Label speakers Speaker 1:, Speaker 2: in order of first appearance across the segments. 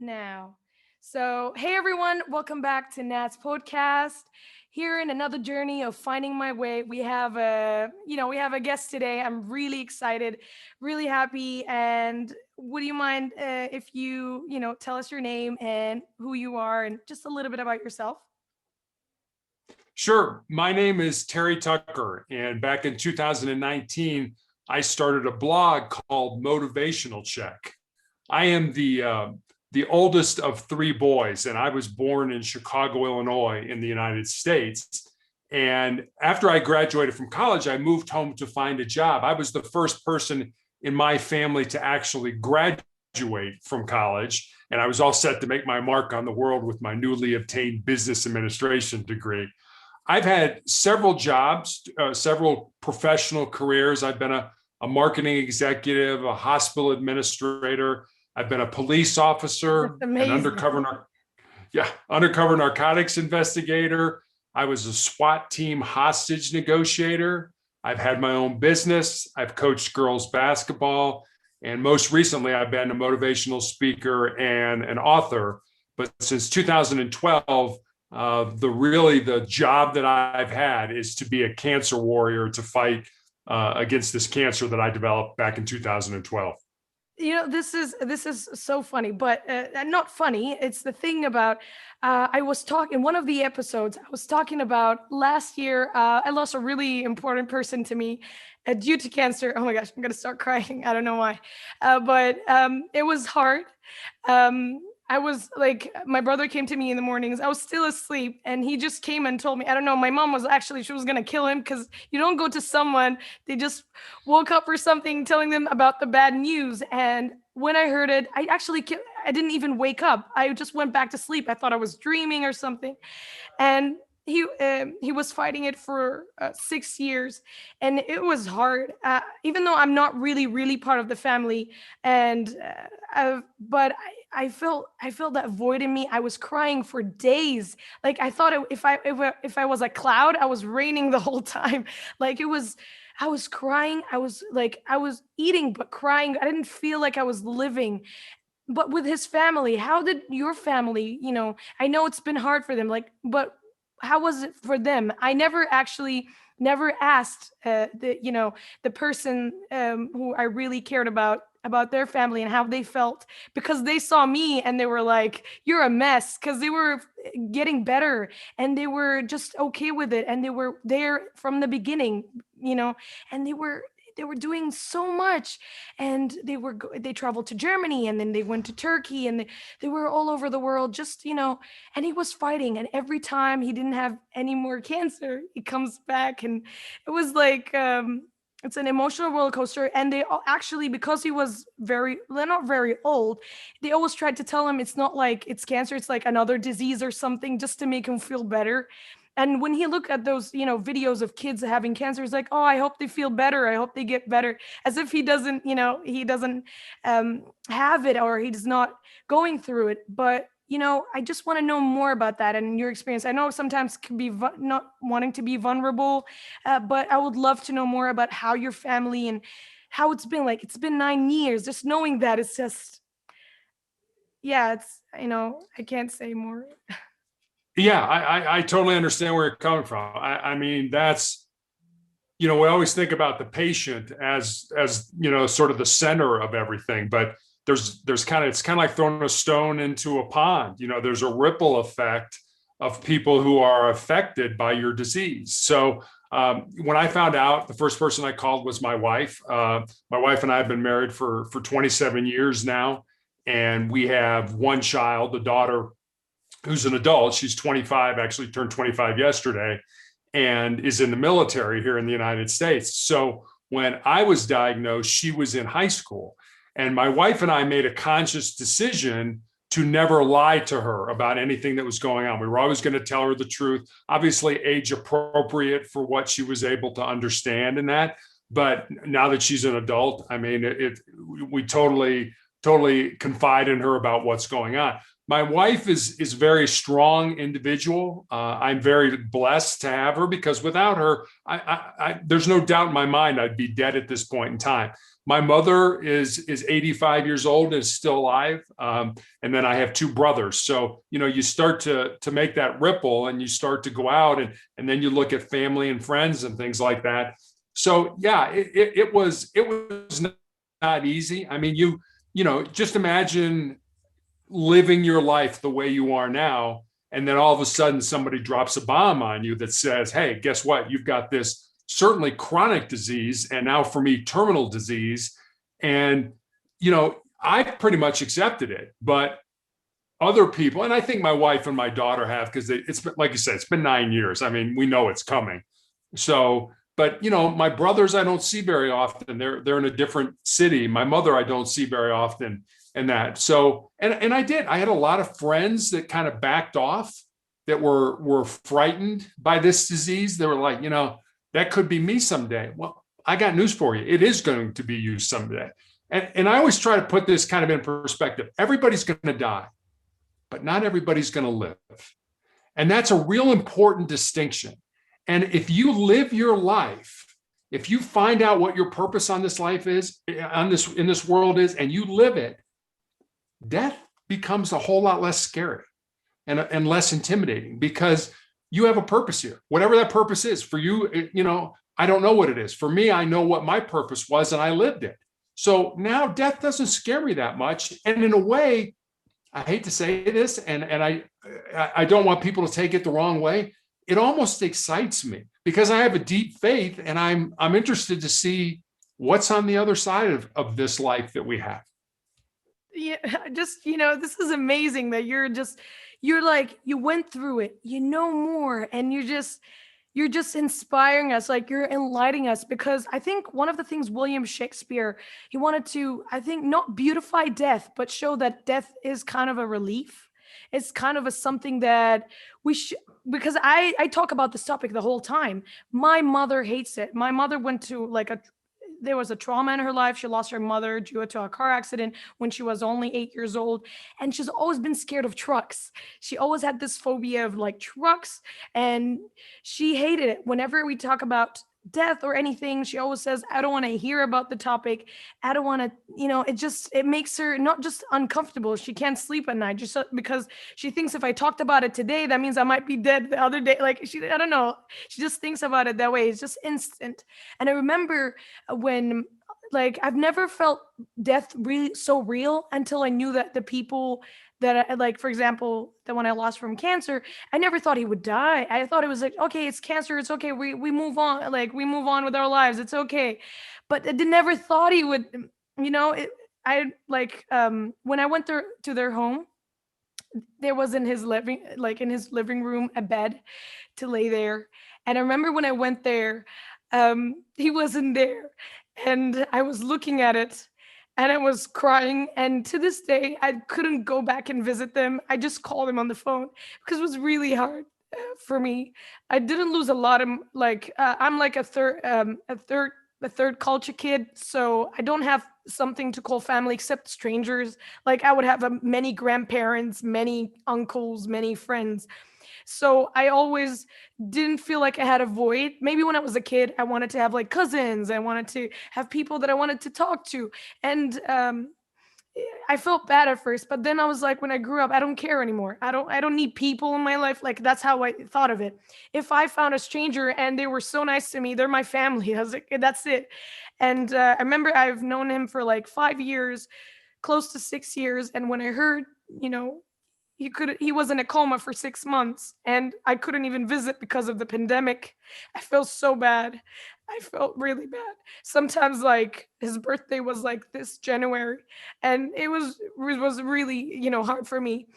Speaker 1: now. So, hey everyone, welcome back to NAD'z podcast. Here in another journey of finding my way, we have a guest today. I'm really excited, really happy. And would you mind if you tell us your name and who you are and just a little bit about yourself?
Speaker 2: Sure. My name is Terry Tucker, and back in 2019, I started a blog called Motivational Check. I am the oldest of three boys, and I was born in Chicago, Illinois, in the United States. And after I graduated from college, I moved home to find a job. I was the first person in my family to actually graduate from college, and I was all set to make my mark on the world with my newly obtained business administration degree. I've had several jobs, several professional careers. I've been a marketing executive, a hospital administrator. I've been a police officer,
Speaker 1: That's
Speaker 2: an
Speaker 1: amazing.
Speaker 2: undercover narcotics investigator. I was a SWAT team hostage negotiator. I've had my own business. I've coached girls basketball. And most recently, I've been a motivational speaker and an author. But since 2012, the job that I've had is to be a cancer warrior to fight against this cancer that I developed back in 2012.
Speaker 1: This is so funny, but not funny. It's the thing about I was talking in one of the episodes. I was talking about last year. I lost a really important person to me due to cancer. Oh my gosh, I'm gonna start crying. I don't know why, but it was hard. I was like, my brother came to me in the mornings. I was still asleep, and he just came and told me. I don't know. My mom was actually she was gonna kill him because you don't go to someone they just woke up or something telling them about the bad news. And when I heard it, I didn't even wake up. I just went back to sleep. I thought I was dreaming or something. And he was fighting it for 6 years, and it was hard. Even though I'm not really part of the family, and but I felt that void in me. I was crying for days. Like I thought if I was a cloud, I was raining the whole time. Like it was. I was crying. I was eating but crying. I didn't feel like I was living. But with his family, how did your family, I know it's been hard for them, like, but how was it for them? I never asked the person who I really cared about their family and how they felt, because they saw me and they were like, you're a mess, because they were getting better and they were just okay with it, and they were there from the beginning, you know and they were doing so much, and they traveled to Germany, and then they went to Turkey, and they were all over the world, just and he was fighting, and every time he didn't have any more cancer, he comes back. And it was like, it's an emotional roller coaster. And actually, because he was they're not very old, they always tried to tell him it's not like it's cancer, it's like another disease or something, just to make him feel better. And when he looked at those, videos of kids having cancer, he's like, "Oh, I hope they feel better. I hope they get better." As if he doesn't have it, or he's not going through it. But I just want to know more about that and your experience. I know sometimes can be not wanting to be vulnerable, but I would love to know more about how your family and how it's been. Like, it's been 9 years. Just knowing that, it's just, yeah, I can't say more.
Speaker 2: Yeah, I totally understand where you're coming from. I mean, we always think about the patient as sort of the center of everything, but it's kind of like throwing a stone into a pond. There's a ripple effect of people who are affected by your disease. So when I found out, the first person I called was my wife. My wife and I have been married for 27 years now, and we have one child, a daughter who's an adult. She's 25, actually turned 25 yesterday, and is in the military here in the United States. So when I was diagnosed, she was in high school. And my wife and I made a conscious decision to never lie to her about anything that was going on. We were always going to tell her the truth, obviously age appropriate for what she was able to understand in that. But now that she's an adult, I mean, we totally confide in her about what's going on. My wife is very strong individual. I'm very blessed to have her because without her, there's no doubt in my mind I'd be dead at this point in time. My mother is 85 years old and is still alive, and then I have two brothers. So you start to make that ripple, and you start to go out, and then you look at family and friends and things like that. So yeah, it was not easy. I mean, just imagine living your life the way you are now, and then all of a sudden somebody drops a bomb on you that says, hey, guess what, you've got this certainly chronic disease, and now for me terminal disease. And I pretty much accepted it, but other people, and I think my wife and my daughter have, because it's been, like you said, it's been 9 years. I mean, we know it's coming. So but my brothers I don't see very often. They're in a different city. My mother I don't see very often, and that. So and I had a lot of friends that kind of backed off, that were frightened by this disease. They were like, that could be me someday. Well, I got news for you. It is going to be you someday. And I always try to put this kind of in perspective. Everybody's going to die, but not everybody's going to live. And that's a real important distinction. And if you live your life, if you find out what your purpose on this life is, in this world is, and you live it, death becomes a whole lot less scary and less intimidating, because you have a purpose here. Whatever that purpose is for you, I don't know what it is. For me, I know what my purpose was, and I lived it. So now death doesn't scare me that much. And in a way, I hate to say this, and I don't want people to take it the wrong way, it almost excites me, because I have a deep faith, and I'm interested to see what's on the other side of this life that we have.
Speaker 1: Yeah, just this is amazing that you're like, you went through it, more, and you're just inspiring us, like you're enlightening us, because I think one of the things William Shakespeare, he wanted to, I think, not beautify death, but show that death is kind of a relief. It's kind of a something that we should, because I talk about this topic the whole time. My mother hates it. My mother went to there was a trauma in her life. She lost her mother due to a car accident when she was only 8 years old. And she's always been scared of trucks. She always had this phobia of trucks. And she hated it. Whenever we talk about death or anything, she always says, I don't want to hear about the topic. I don't want to, it makes her not just uncomfortable. She can't sleep at night just because she thinks if I talked about it today, that means I might be dead the other day. I don't know. She just thinks about it that way. It's just instant. And I remember when, I've never felt death really so real until I knew that the people that for example, the one I lost from cancer, I never thought he would die. I thought it was like, okay, it's cancer. It's okay. We move on. We move on with our lives. It's okay. But I never thought he would, when I went there to their home, there was in his living room, a bed to lay there. And I remember when I went there, he wasn't there. And I was looking at it, and I was crying. And to this day, I couldn't go back and visit them. I just called them on the phone because it was really hard for me. I didn't lose a lot of I'm like a third culture kid, so I don't have something to call family except strangers. I would have many grandparents, many uncles, many friends. So I always didn't feel like I had a void. Maybe when I was a kid, I wanted to have cousins. I wanted to have people that I wanted to talk to. And I felt bad at first, but then I was like, when I grew up, I don't care anymore. I don't need people in my life. That's how I thought of it. If I found a stranger and they were so nice to me, they're my family. I was like, that's it. And I remember I've known him for 5 years, close to 6 years. And when I heard, he was in a coma for 6 months, and I couldn't even visit because of the pandemic. I felt so bad. I felt really bad. Sometimes his birthday was this January, and it was really, hard for me.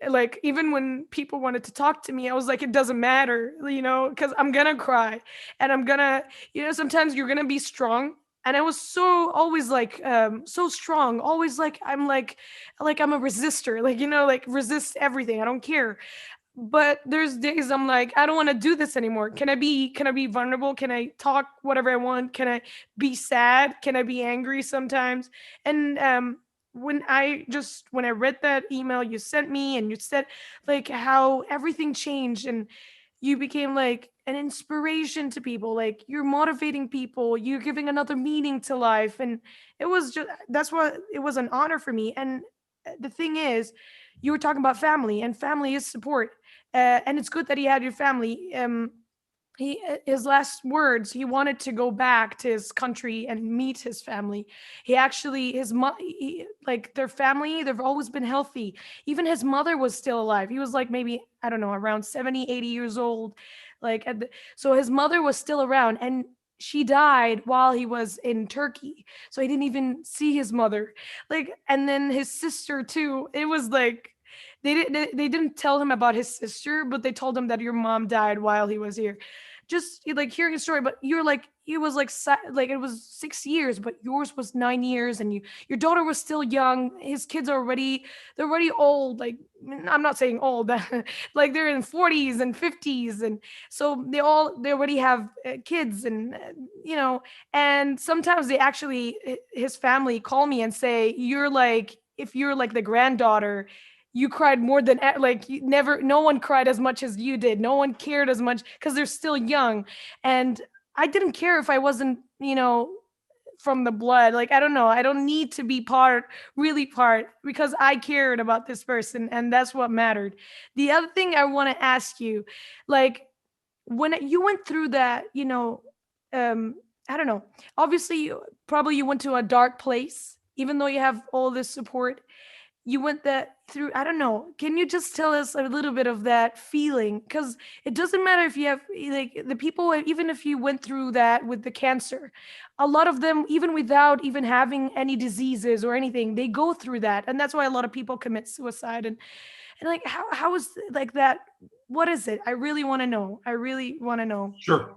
Speaker 1: I even when people wanted to talk to me, I was like, it doesn't matter, because I'm gonna cry, and I'm gonna, sometimes you're gonna be strong. And I was so always so strong, always I'm I'm a resistor, resist everything. I don't care. But there's days I'm like, I don't want to do this anymore. Can I be vulnerable? Can I talk whatever I want? Can I be sad? Can I be angry sometimes? And when I read that email you sent me, and you said like how everything changed, and you became like an inspiration to people, like you're motivating people, you're giving another meaning to life, and it was just, that's what it was, an honor for me. And the thing is, you were talking about family, and family is support, and it's good that he had your family. His last words, he wanted to go back to his country and meet his family. He actually, like their family, they've always been healthy. Even his mother was still alive. He was like, maybe, I don't know, around 70, 80 years old, like so his mother was still around, and she died while he was in Turkey, so he didn't even see his mother. Like, and then his sister too, it was like they didn't tell him about his sister, but they told him that your mom died while he was here. Just like hearing a story, but you're like, it was like like it was 6 years, but yours was 9 years, and your daughter was still young. His kids are already, they're already old. Like, I'm not saying old, like they're in 40s and 50s, and so they already have kids, and and sometimes they actually, his family call me and say, you're like, if you're like the granddaughter, you cried more than like, you never, no one cried as much as you did, no one cared as much, because they're still young. And I didn't care if I wasn't, from the blood. Like, I don't know, I don't need to be part, really part, because I cared about this person, and that's what mattered. The other thing I want to ask you, like, when you went through that, um I don't know, obviously probably you went to a dark place, even though you have all this support. You went that through, I don't know, can you just tell us a little bit of that feeling? Because it doesn't matter if you have, like, the people, even if you went through that with the cancer, a lot of them, even without even having any diseases or anything, they go through that, and that's why a lot of people commit suicide. And like, how is like that? What is it? I really want to know. I really want to know.
Speaker 2: Sure.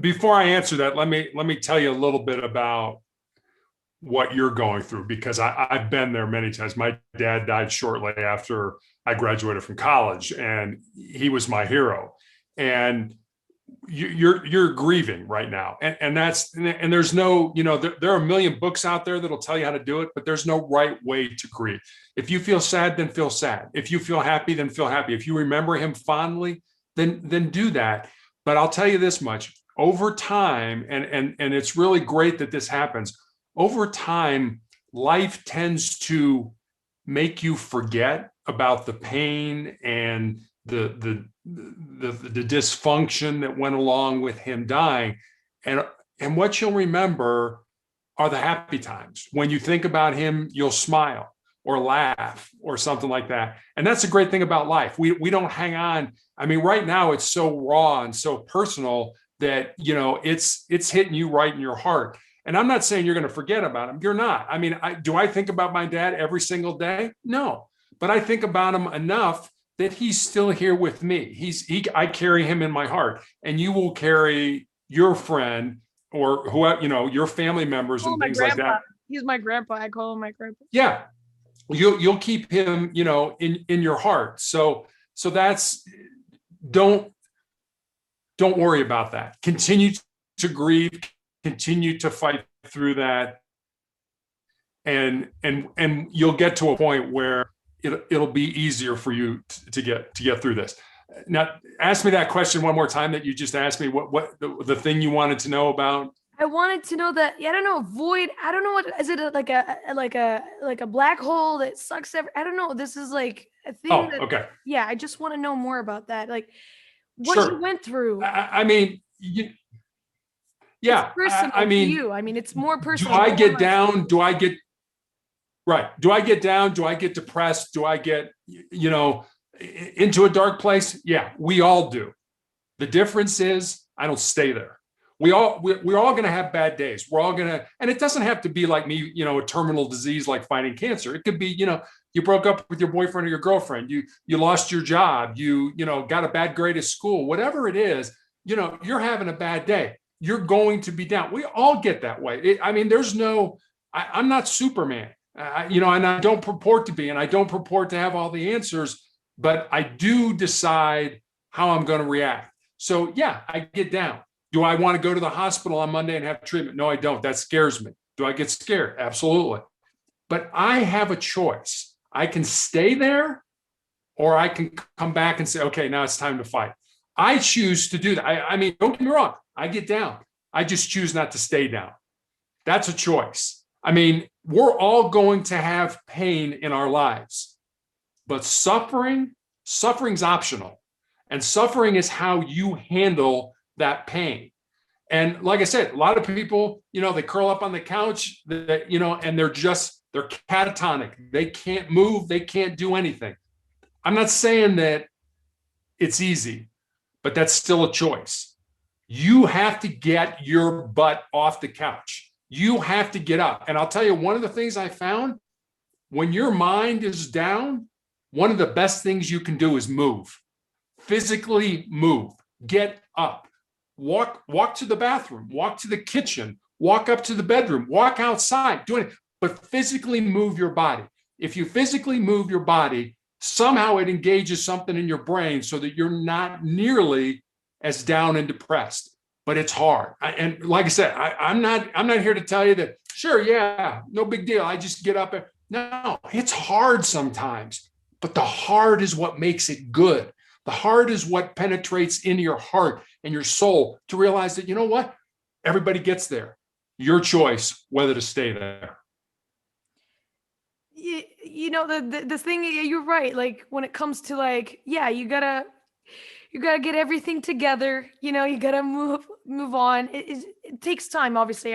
Speaker 2: Before I answer that, let me tell you a little bit about what you're going through, because I've been there many times. My dad died shortly after I graduated from college, and he was my hero. And you're grieving right now, and there's no, there are a million books out there that'll tell you how to do it, but there's no right way to grieve. If you feel sad, then feel sad. If you feel happy, then feel happy. If you remember him fondly, then do that. But I'll tell you this much: over time, and it's really great that this happens. Over time, life tends to make you forget about the pain and the dysfunction that went along with him dying. And what you'll remember are the happy times. When you think about him, you'll smile or laugh or something like that. And that's a great thing about life. We don't hang on. I mean, right now it's so raw and so personal that, it's hitting you right in your heart. And I'm not saying you're going to forget about him. You're not. I mean, do I think about my dad every single day? No, but I think about him enough that he's still here with me. I carry him in my heart, and you will carry your friend or whoever, your family members and things like that.
Speaker 1: He's my grandpa. I call him my grandpa.
Speaker 2: Yeah. You'll keep him, in your heart. So that's, don't worry about that. Continue to grieve, continue to fight through that, and you'll get to a point where it'll be easier for you to get through this. Now, ask me that question one more time that you just asked me. What the thing you wanted to know about?
Speaker 1: I wanted to know that. I don't know, void. I don't know what is it, like a black hole that sucks I don't know. This is like a thing.
Speaker 2: Oh, okay.
Speaker 1: Yeah, I just want to know more about that. Like what
Speaker 2: Sure.
Speaker 1: you went through.
Speaker 2: I mean, yeah.
Speaker 1: It's personal
Speaker 2: I mean,
Speaker 1: to you. I mean, it's more personal.
Speaker 2: Do I get down? Do I get right? Do I get down? Do I get depressed? Do I get, into a dark place? Yeah, we all do. The difference is I don't stay there. We're all going to have bad days. We're all going to, and it doesn't have to be like me, a terminal disease like fighting cancer. It could be, you broke up with your boyfriend or your girlfriend. You lost your job. You got a bad grade at school. Whatever it is, you're having a bad day. You're going to be down. We all get that way. There's no. I'm not Superman. And I don't purport to be, and I don't purport to have all the answers, but I do decide how I'm going to react. So yeah, I get down. Do I want to go to the hospital on Monday and have treatment? No, I don't. That scares me. Do I get scared? Absolutely. but I have a choice. I can stay there, or I can come back and say, okay, now it's time to fight. I choose to do that. I mean, don't get me wrong. I get down. I just choose not to stay down. That's a choice. I mean, we're all going to have pain in our lives, but suffering's optional. And suffering is how you handle that pain. And like I said, a lot of people, they curl up on the couch, and they're catatonic. They can't move. They can't do anything. I'm not saying that it's easy, but that's still a choice. You have to get your butt off the couch. You have to get up. And I'll tell you, one of the things I found, when your mind is down, one of the best things you can do is move. Physically move. Get up. Walk to the bathroom. Walk to the kitchen. Walk up to the bedroom. Walk outside. Do it, but physically move your body. If you physically move your body, somehow it engages something in your brain so that you're not nearly as down and depressed. But it's hard. And like I said, I'm not here to tell you that, sure, yeah, no big deal. I just get up. No, it's hard sometimes. But the hard is what makes it good. The hard is what penetrates into your heart and your soul to realize that, you know what? Everybody gets there. Your choice whether to stay there.
Speaker 1: The thing, you're right. Like when it comes to like, yeah, you gotta get everything together. You gotta move on. It takes time. Obviously,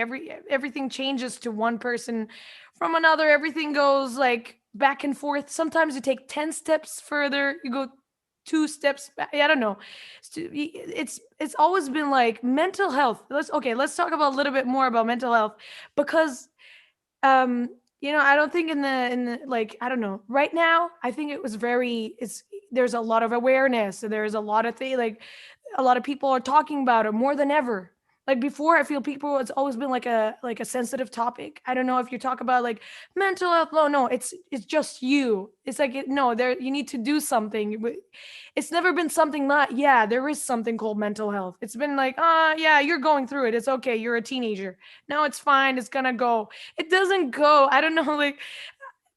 Speaker 1: everything changes to one person from another. Everything goes like back and forth. Sometimes you take 10 steps further. You go 2 steps back. I don't know. It's always been like mental health. Let's talk about a little bit more about mental health, because I don't think in the like, I don't know, right now I think there's a lot of awareness. There's a lot of like a lot of people are talking about it more than ever. Like before, I feel it's always been like a sensitive topic. I don't know if you talk about like mental health. No, it's just you. It's like no, there you need to do something. It's never been something that there is something called mental health. It's been like yeah, you're going through it. It's okay. You're a teenager. No, it's fine. It's gonna go. It doesn't go. I don't know.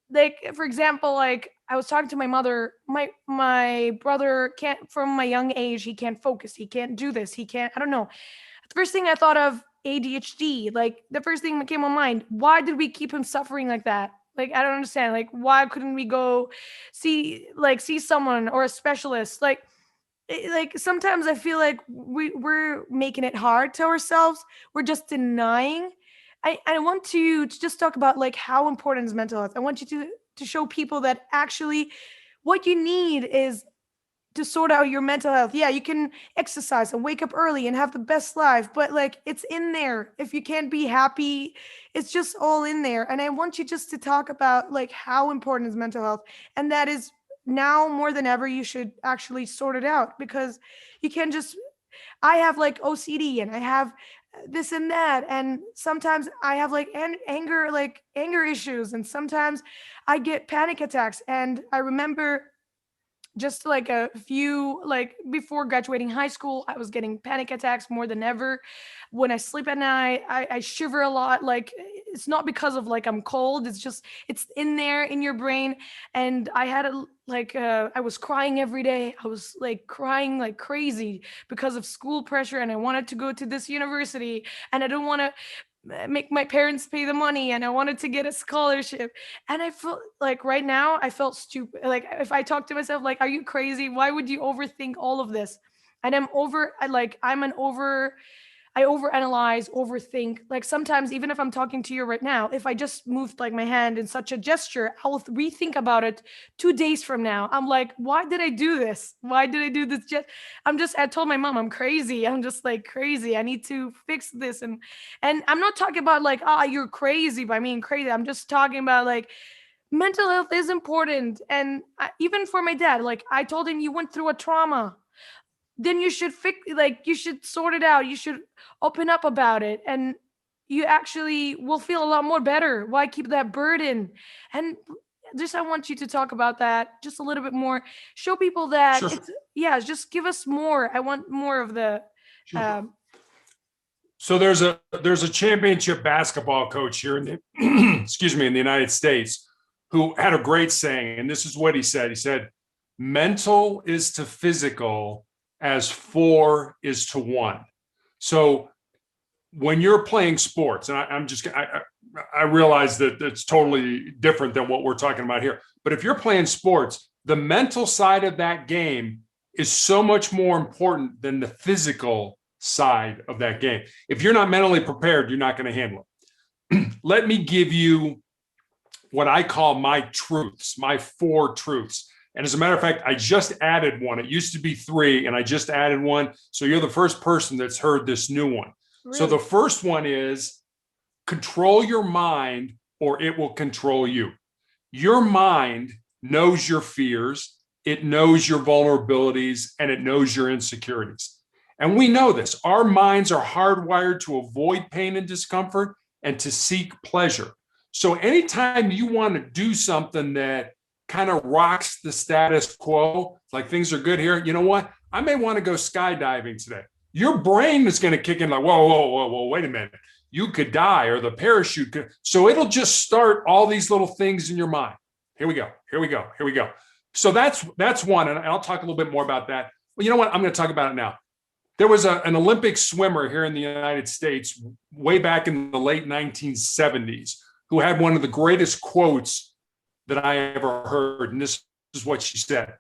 Speaker 1: Like for example, like I was talking to my mother. My brother can't, from my young age, he can't focus. He can't do this. He can't. I don't know. The first thing I thought of ADHD, like the first thing that came to mind, why did we keep him suffering like that? Like, I don't understand. Like, why couldn't we go see someone or a specialist? Like sometimes I feel like we're making it hard to ourselves. We're just denying. I want to just talk about like how important is mental health. I want you to show people that actually what you need is to sort out your mental health. Yeah, you can exercise and wake up early and have the best life, but like it's in there. If you can't be happy, it's just all in there. And I want you just to talk about like how important is mental health. And that is now more than ever, you should actually sort it out, because you can't just, I have like OCD and I have this and that. And sometimes I have like anger issues. And sometimes I get panic attacks. And I remember just like a few, like before graduating high school, I was getting panic attacks more than ever. When I sleep at night, I shiver a lot. Like it's not because of like I'm cold, it's just it's in there in your brain. And I had I was crying every day. I was like crying like crazy because of school pressure, and I wanted to go to this university, and I don't want to make my parents pay the money, and I wanted to get a scholarship. And I felt like right now I felt stupid. Like if I talk to myself, like, are you crazy? Why would you overthink all of this? And I overanalyze, overthink. Like sometimes, even if I'm talking to you right now, if I just moved like my hand in such a gesture, I'll rethink about it 2 days from now. I'm like, why did I do this? Why did I do this? I told my mom I'm crazy. I'm just like crazy. I need to fix this. And I'm not talking about like, you're crazy by being crazy. I'm just talking about like mental health is important. And even for my dad, like I told him, you went through a trauma, then you should you should sort it out. You should open up about it, and you actually will feel a lot more better. Why keep that burden? And just, I want you to talk about that just a little bit more. Show people that
Speaker 2: Sure.
Speaker 1: just give us more. I want more of the,
Speaker 2: Sure. So there's a championship basketball coach here in the excuse me, in the United States, who had a great saying, and this is what he said. He said, "Mental is to physical as 4 is to 1." So when you're playing sports, and I realize that it's totally different than what we're talking about here, but if you're playing sports, the mental side of that game is so much more important than the physical side of that game. If you're not mentally prepared, you're not going to handle it. Let me give you what I call my truths, my 4 truths. And as a matter of fact, I just added one. It used to be 3, and I just added one. So you're the first person that's heard this new one.
Speaker 1: Really?
Speaker 2: So the first one is control your mind or it will control you. Your mind knows your fears, it knows your vulnerabilities, and it knows your insecurities. And we know this. Our minds are hardwired to avoid pain and discomfort and to seek pleasure. So anytime you want to do something that kind of rocks the status quo, like things are good here, you know what? I may want to go skydiving today. Your brain is going to kick in like, whoa, wait a minute. You could die, or the parachute could. So it'll just start all these little things in your mind. Here we go. So that's one. And I'll talk a little bit more about that. Well, you know what? I'm going to talk about it now. There was an Olympic swimmer here in the United States way back in the late 1970s who had one of the greatest quotes that I ever heard. And this is what she said.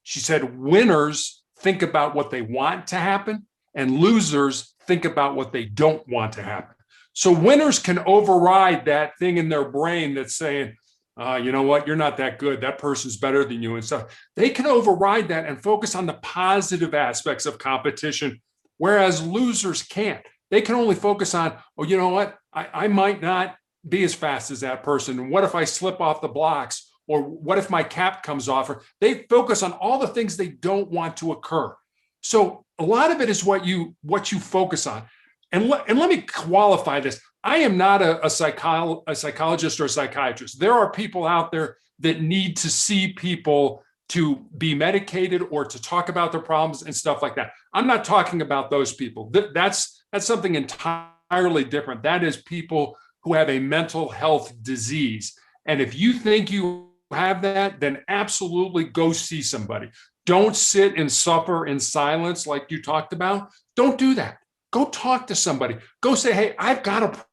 Speaker 2: She said, "Winners think about what they want to happen, and losers think about what they don't want to happen." So winners can override that thing in their brain that's saying, you know what, you're not that good. That person's better than you and stuff. They can override that and focus on the positive aspects of competition, whereas losers can't. They can only focus on, oh, you know what, I might not be as fast as that person. And what if I slip off the blocks? Or what if my cap comes off? Or they focus on all the things they don't want to occur. So a lot of it is what you focus on. And let me qualify this. I am not a psychologist or a psychiatrist. There are people out there that need to see people to be medicated or to talk about their problems and stuff like that. I'm not talking about those people. That's something entirely different. That is people who have a mental health disease. And if you think you have that, then absolutely go see somebody. Don't sit and suffer in silence like you talked about. Don't do that. Go talk to somebody. Go say, hey, I've got a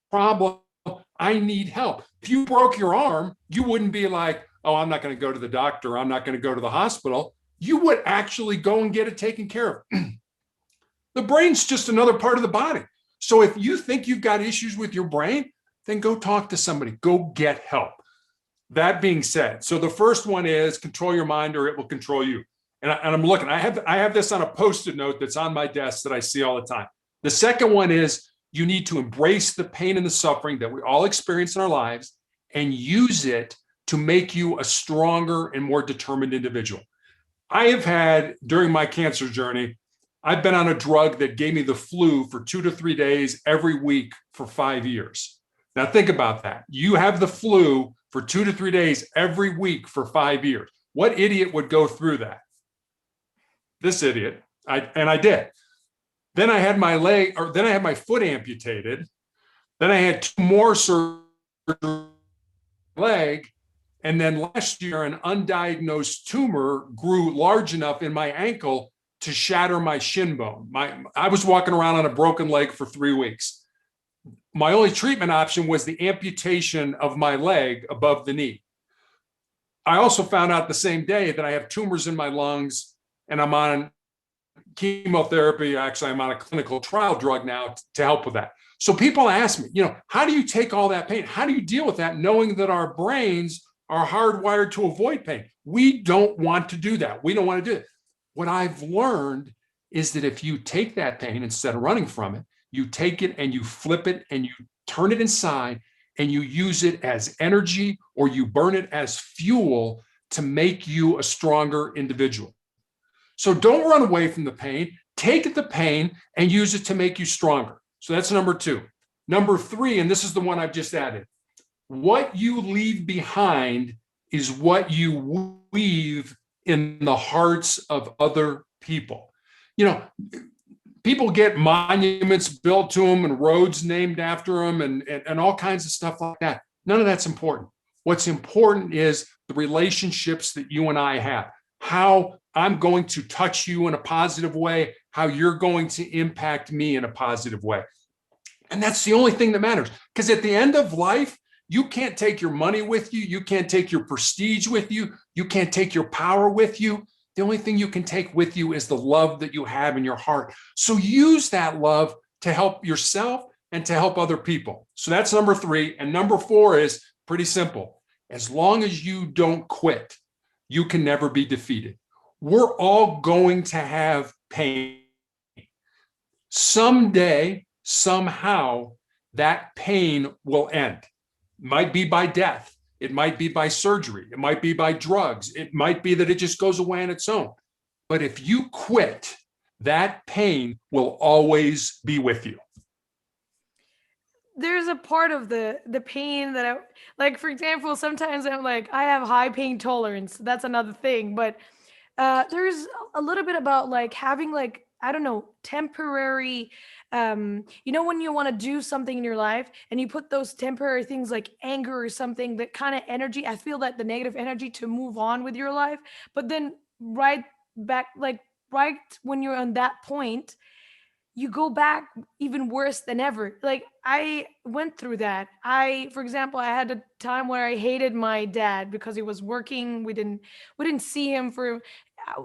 Speaker 2: problem. I need help. If you broke your arm, you wouldn't be like, oh, I'm not going to go to the doctor. I'm not going to go to the hospital. You would actually go and get it taken care of. The brain's just another part of the body. So if you think you've got issues with your brain, then go talk to somebody. Go get help. That being said, so the first one is control your mind or it will control you. And I'm looking, I have this on a Post-it note that's on my desk that I see all the time. The second one is you need to embrace the pain and the suffering that we all experience in our lives and use it to make you a stronger and more determined individual. I have had, during my cancer journey, I've been on a drug that gave me the flu for 2 to 3 days every week for 5 years. Now think about that. You have the flu for 2 to 3 days every week for 5 years. What idiot would go through that? This idiot. I did. Then I had my foot amputated. Then I had 2 more surgeries leg. And then last year, an undiagnosed tumor grew large enough in my ankle to shatter my shin bone. I was walking around on a broken leg for 3 weeks. My only treatment option was the amputation of my leg above the knee. I also found out the same day that I have tumors in my lungs and I'm on chemotherapy. Actually, I'm on a clinical trial drug now to help with that. So people ask me, how do you take all that pain? How do you deal with that knowing that our brains are hardwired to avoid pain? We don't want to do that. We don't want to do it. What I've learned is that if you take that pain instead of running from it, you take it and you flip it and you turn it inside and you use it as energy or you burn it as fuel to make you a stronger individual. So don't run away from the pain. Take the pain and use it to make you stronger. So that's number 2. Number 3, and this is the one I've just added. What you leave behind is what you weave in the hearts of other people. people get monuments built to them and roads named after them and all kinds of stuff like that. None of that's important. What's important is the relationships that you and I have, how I'm going to touch you in a positive way, how you're going to impact me in a positive way. And that's the only thing that matters. Because at the end of life, you can't take your money with you. You can't take your prestige with you. You can't take your power with you. The only thing you can take with you is the love that you have in your heart. So use that love to help yourself and to help other people. So that's number 3. And number 4 is pretty simple. As long as you don't quit, you can never be defeated. We're all going to have pain. Someday, somehow, that pain will end. It might be by death. It might be by surgery. It might be by drugs. It might be that it just goes away on its own. But if you quit, that pain will always be with you.
Speaker 1: There's a part of the pain that I like, for example, sometimes I'm like, I have high pain tolerance. That's another thing. But there's a little bit about like having like, I don't know, temporary, when you want to do something in your life and you put those temporary things like anger or something, that kind of energy, I feel that the negative energy to move on with your life, but then right back, like right when you're on that point, you go back even worse than ever. Like I went through that. For example, I had a time where I hated my dad because he was working. We didn't see him for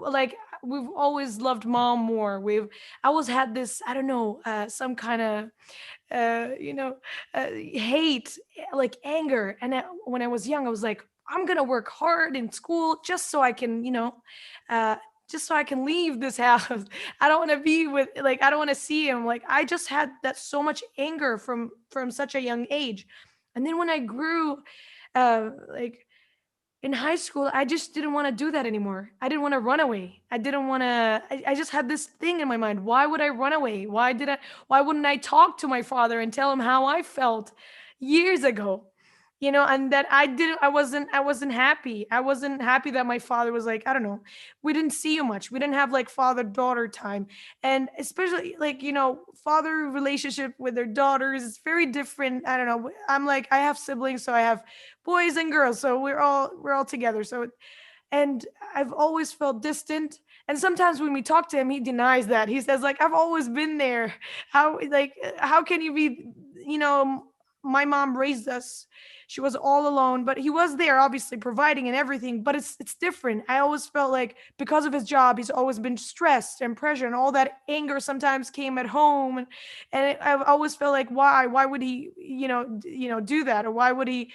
Speaker 1: like we've always loved mom more. I always had this, I don't know, some kind of hate, like anger. And when I was young, I was like, I'm gonna work hard in school just so I can, uh, just so I can leave this house. I don't want to be with, like, I don't want to see him. Like, I just had that so much anger from such a young age. And then when I grew, like in high school, I just didn't want to do that anymore. I didn't want to run away. I didn't want to, I just had this thing in my mind. Why would I run away? Why wouldn't I talk to my father and tell him how I felt years ago? And that I wasn't happy. I wasn't happy that my father was like, I don't know, we didn't see you much. We didn't have like father-daughter time. And especially like, father relationship with their daughters is very different. I don't know. I'm like, I have siblings, so I have boys and girls. So we're all together. So and I've always felt distant. And sometimes when we talk to him, he denies that. He says like, I've always been there. How can you be, my mom raised us. She was all alone, but he was there, obviously providing and everything. But it's different. I always felt like because of his job, he's always been stressed and pressure, and all that anger sometimes came at home. And I've always felt like, why would he, do that, or why would he?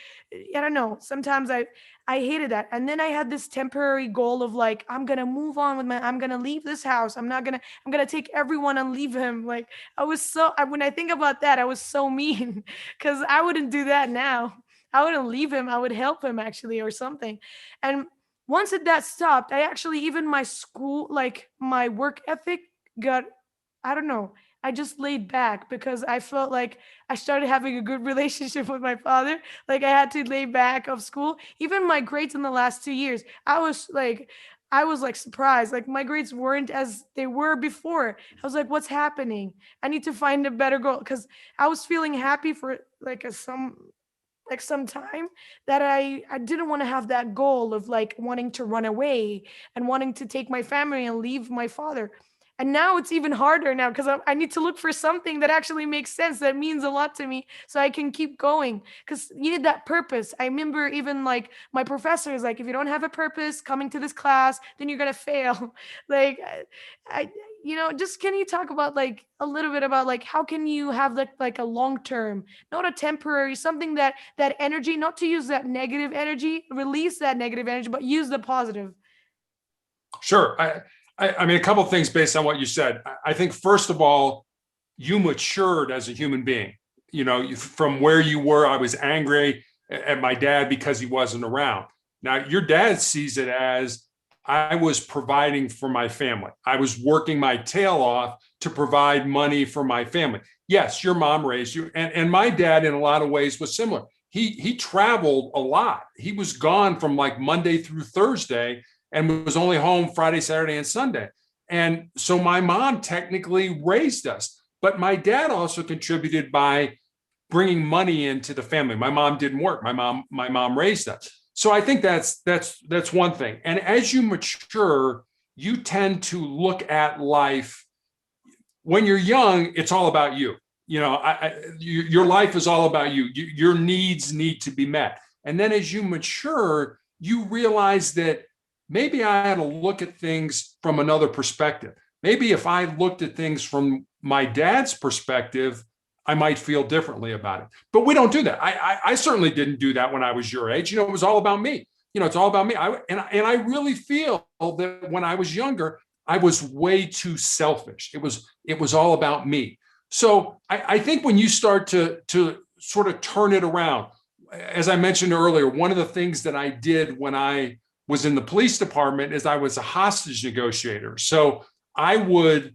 Speaker 1: I don't know. Sometimes I hated that. And then I had this temporary goal of like, I'm gonna move on I'm gonna leave this house. I'm gonna take everyone and leave him. Like when I think about that, I was so mean because I wouldn't do that now. I wouldn't leave him. I would help him actually or something. And once that stopped, I actually, even my school, like my work ethic got, I don't know, I just laid back because I felt like I started having a good relationship with my father. Like I had to lay back of school. Even my grades in the last 2 years, I was like surprised. Like my grades weren't as they were before. I was like, what's happening? I need to find a better goal because I was feeling happy for some time that I didn't want to have that goal of like wanting to run away and wanting to take my family and leave my father. And now it's even harder now because I need to look for something that actually makes sense, that means a lot to me, so I can keep going. Because you need that purpose. I remember even like my professor is like, if you don't have a purpose coming to this class, then you're gonna fail. Like, just can you talk about like a little bit about like how can you have like a long term, not a temporary, something that energy, not to use that negative energy, release that negative energy, but use the positive.
Speaker 2: Sure. I mean, a couple of things based on what you said. I think, first of all, you matured as a human being. From where you were, I was angry at my dad because he wasn't around. Now, your dad sees it as I was providing for my family. I was working my tail off to provide money for my family. Yes, your mom raised you. And my dad, in a lot of ways, was similar. He traveled a lot. He was gone from like Monday through Thursday and was only home Friday, Saturday, and Sunday. And so my mom technically raised us, but my dad also contributed by bringing money into the family. My mom didn't work. My mom raised us. So I think that's one thing. And as you mature, you tend to look at life. When you're young, it's all about you. Your life is all about you. Your needs need to be met. And then as you mature, you realize that maybe I had to look at things from another perspective. Maybe if I looked at things from my dad's perspective, I might feel differently about it. But we don't do that. I certainly didn't do that when I was your age. It was all about me. It's all about me. And I really feel that when I was younger, I was way too selfish. It was all about me. So I think when you start to sort of turn it around, as I mentioned earlier, one of the things that I did when I was in the police department is I was a hostage negotiator. So I would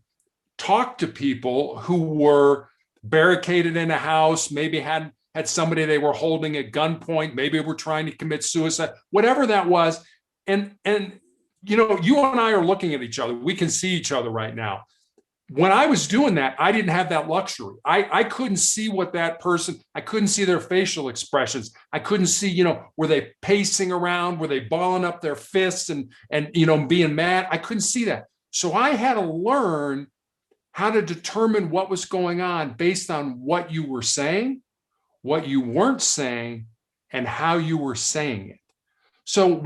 Speaker 2: talk to people who were barricaded in a house, maybe had somebody they were holding at gunpoint, maybe were trying to commit suicide, whatever that was. And you and I are looking at each other. We can see each other right now. When I was doing that, I didn't have that luxury. I couldn't see what that person, I couldn't see their facial expressions. I couldn't see, were they pacing around? Were they balling up their fists and being mad? I couldn't see that. So I had to learn how to determine what was going on based on what you were saying, what you weren't saying, and how you were saying it. So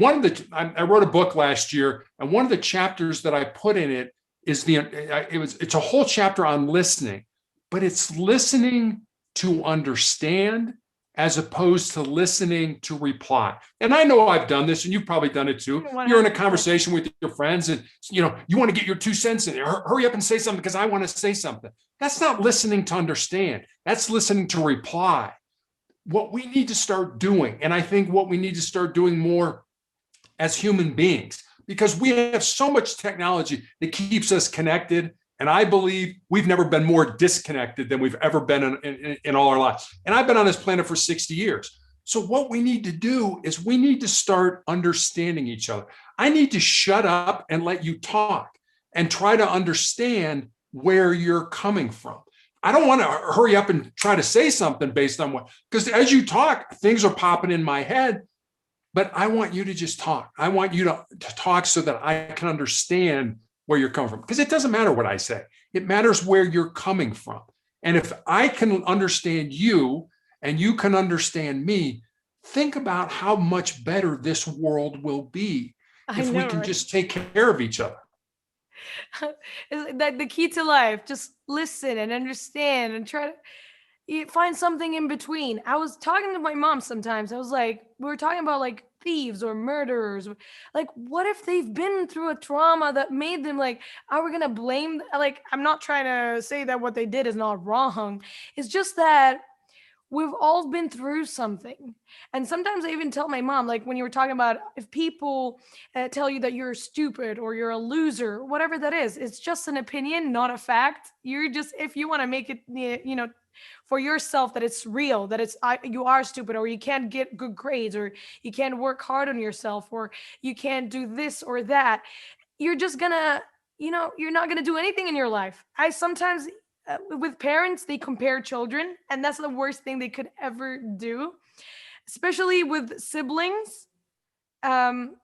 Speaker 2: I wrote a book last year, and one of the chapters that I put in it is it's a whole chapter on listening, but it's listening to understand as opposed to listening to reply. And I know I've done this, and you've probably done it too.
Speaker 1: 100%.
Speaker 2: You're in a conversation with your friends, and you want to get your 2 cents in there. Hurry up and say something because I want to say something. That's not listening to understand. That's listening to reply. What we need to start doing, and I think what we need to start doing more as human beings, because we have so much technology that keeps us connected. And I believe we've never been more disconnected than we've ever been in all our lives. And I've been on this planet for 60 years. So what we need to do is we need to start understanding each other. I need to shut up and let you talk and try to understand where you're coming from. I don't want to hurry up and try to say something based on because as you talk, things are popping in my head. But I want you to just talk. I want you to talk so that I can understand where you're coming from. Because it doesn't matter what I say. It matters where you're coming from. And if I can understand you and you can understand me, think about how much better this world will be if we can just take care of each other.
Speaker 1: That the key to life, just listen and understand and try to find something in between. I was talking to my mom sometimes. I was like, we were talking about like thieves or murderers. Like, what if they've been through a trauma that made them like, are we gonna blame? Like, I'm not trying to say that what they did is not wrong. It's just that we've all been through something. And sometimes I even tell my mom, like when you were talking about if people tell you that you're stupid or you're a loser, whatever that is, it's just an opinion, not a fact. You're just, if you want to make it, for yourself that it's real, that you are stupid, or you can't get good grades, or you can't work hard on yourself, or you can't do this or that, you're just gonna, you're not gonna do anything in your life. I sometimes, with parents, they compare children, and that's the worst thing they could ever do, especially with siblings. Um,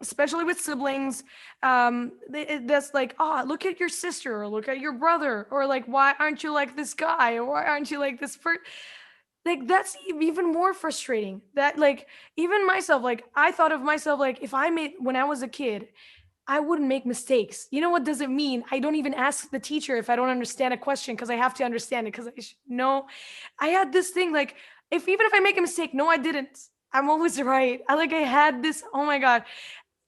Speaker 1: especially with siblings, that's like, oh, look at your sister, or look at your brother, or like, why aren't you like this guy, or why aren't you like this person? Like, that's even more frustrating. That like, even myself, like I thought of myself, like if when I was a kid, I wouldn't make mistakes. You know what does it mean? I don't even ask the teacher if I don't understand a question, because I have to understand it, because I know I had this thing like, even if I make a mistake, no, I didn't, I'm always right. I had this, oh my God.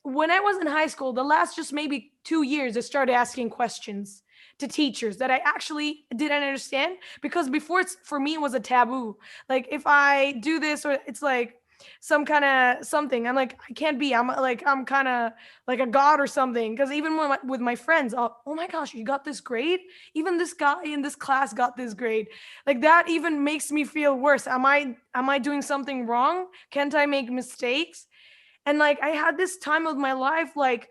Speaker 1: When I was in high school, the last just maybe 2 years, I started asking questions to teachers that I actually didn't understand, because before for me, it was a taboo. Like if I do this, or it's like some kind of something, I'm like, I can't be, I'm kind of like a god or something. Because even with my friends, oh my gosh, you got this grade? Even this guy in this class got this grade. Like that even makes me feel worse. Am I doing something wrong? Can't I make mistakes? And like I had this time of my life, like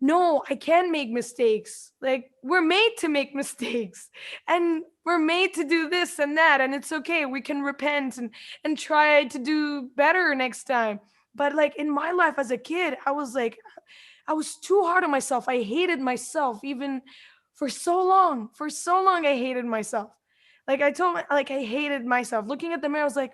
Speaker 1: no, I can make mistakes. Like, we're made to make mistakes, and we're made to do this and that, and it's okay. We can repent and try to do better next time. But like in my life as a kid, I was like, I was too hard on myself. I hated myself even for so long. For so long, I hated myself. Like I told my, like I hated myself. Looking at the mirror, I was like,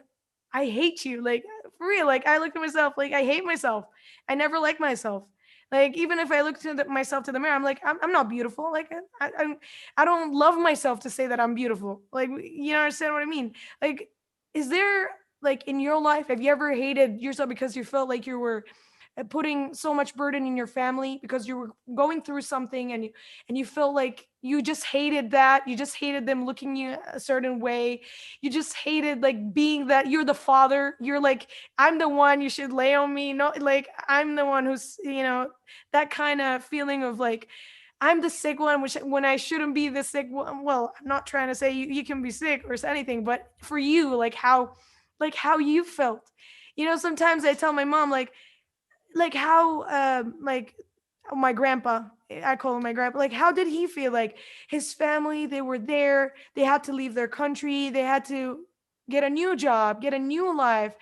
Speaker 1: I hate you. Like for real. Like I looked at myself, like I hate myself. I never liked myself. Like even if I looked at myself to the mirror, I'm like, I'm not beautiful. Like I don't love myself to say that I'm beautiful. Like you understand what I mean? Like, is there like in your life, have you ever hated yourself because you felt like you were putting so much burden in your family because you were going through something, and you feel like you just hated that, you just hated them looking you a certain way, you just hated like being that you're the father, you're like, I'm the one, you should lay on me, no, like I'm the one who's, that kind of feeling of like I'm the sick one, which when I shouldn't be the sick one. Well, I'm not trying to say you can be sick or anything, but for you, like how you felt. Sometimes I tell my mom like how like my grandpa, I call him my grandpa, like how did he feel? Like his family, they were there, they had to leave their country, they had to get a new job, get a new life,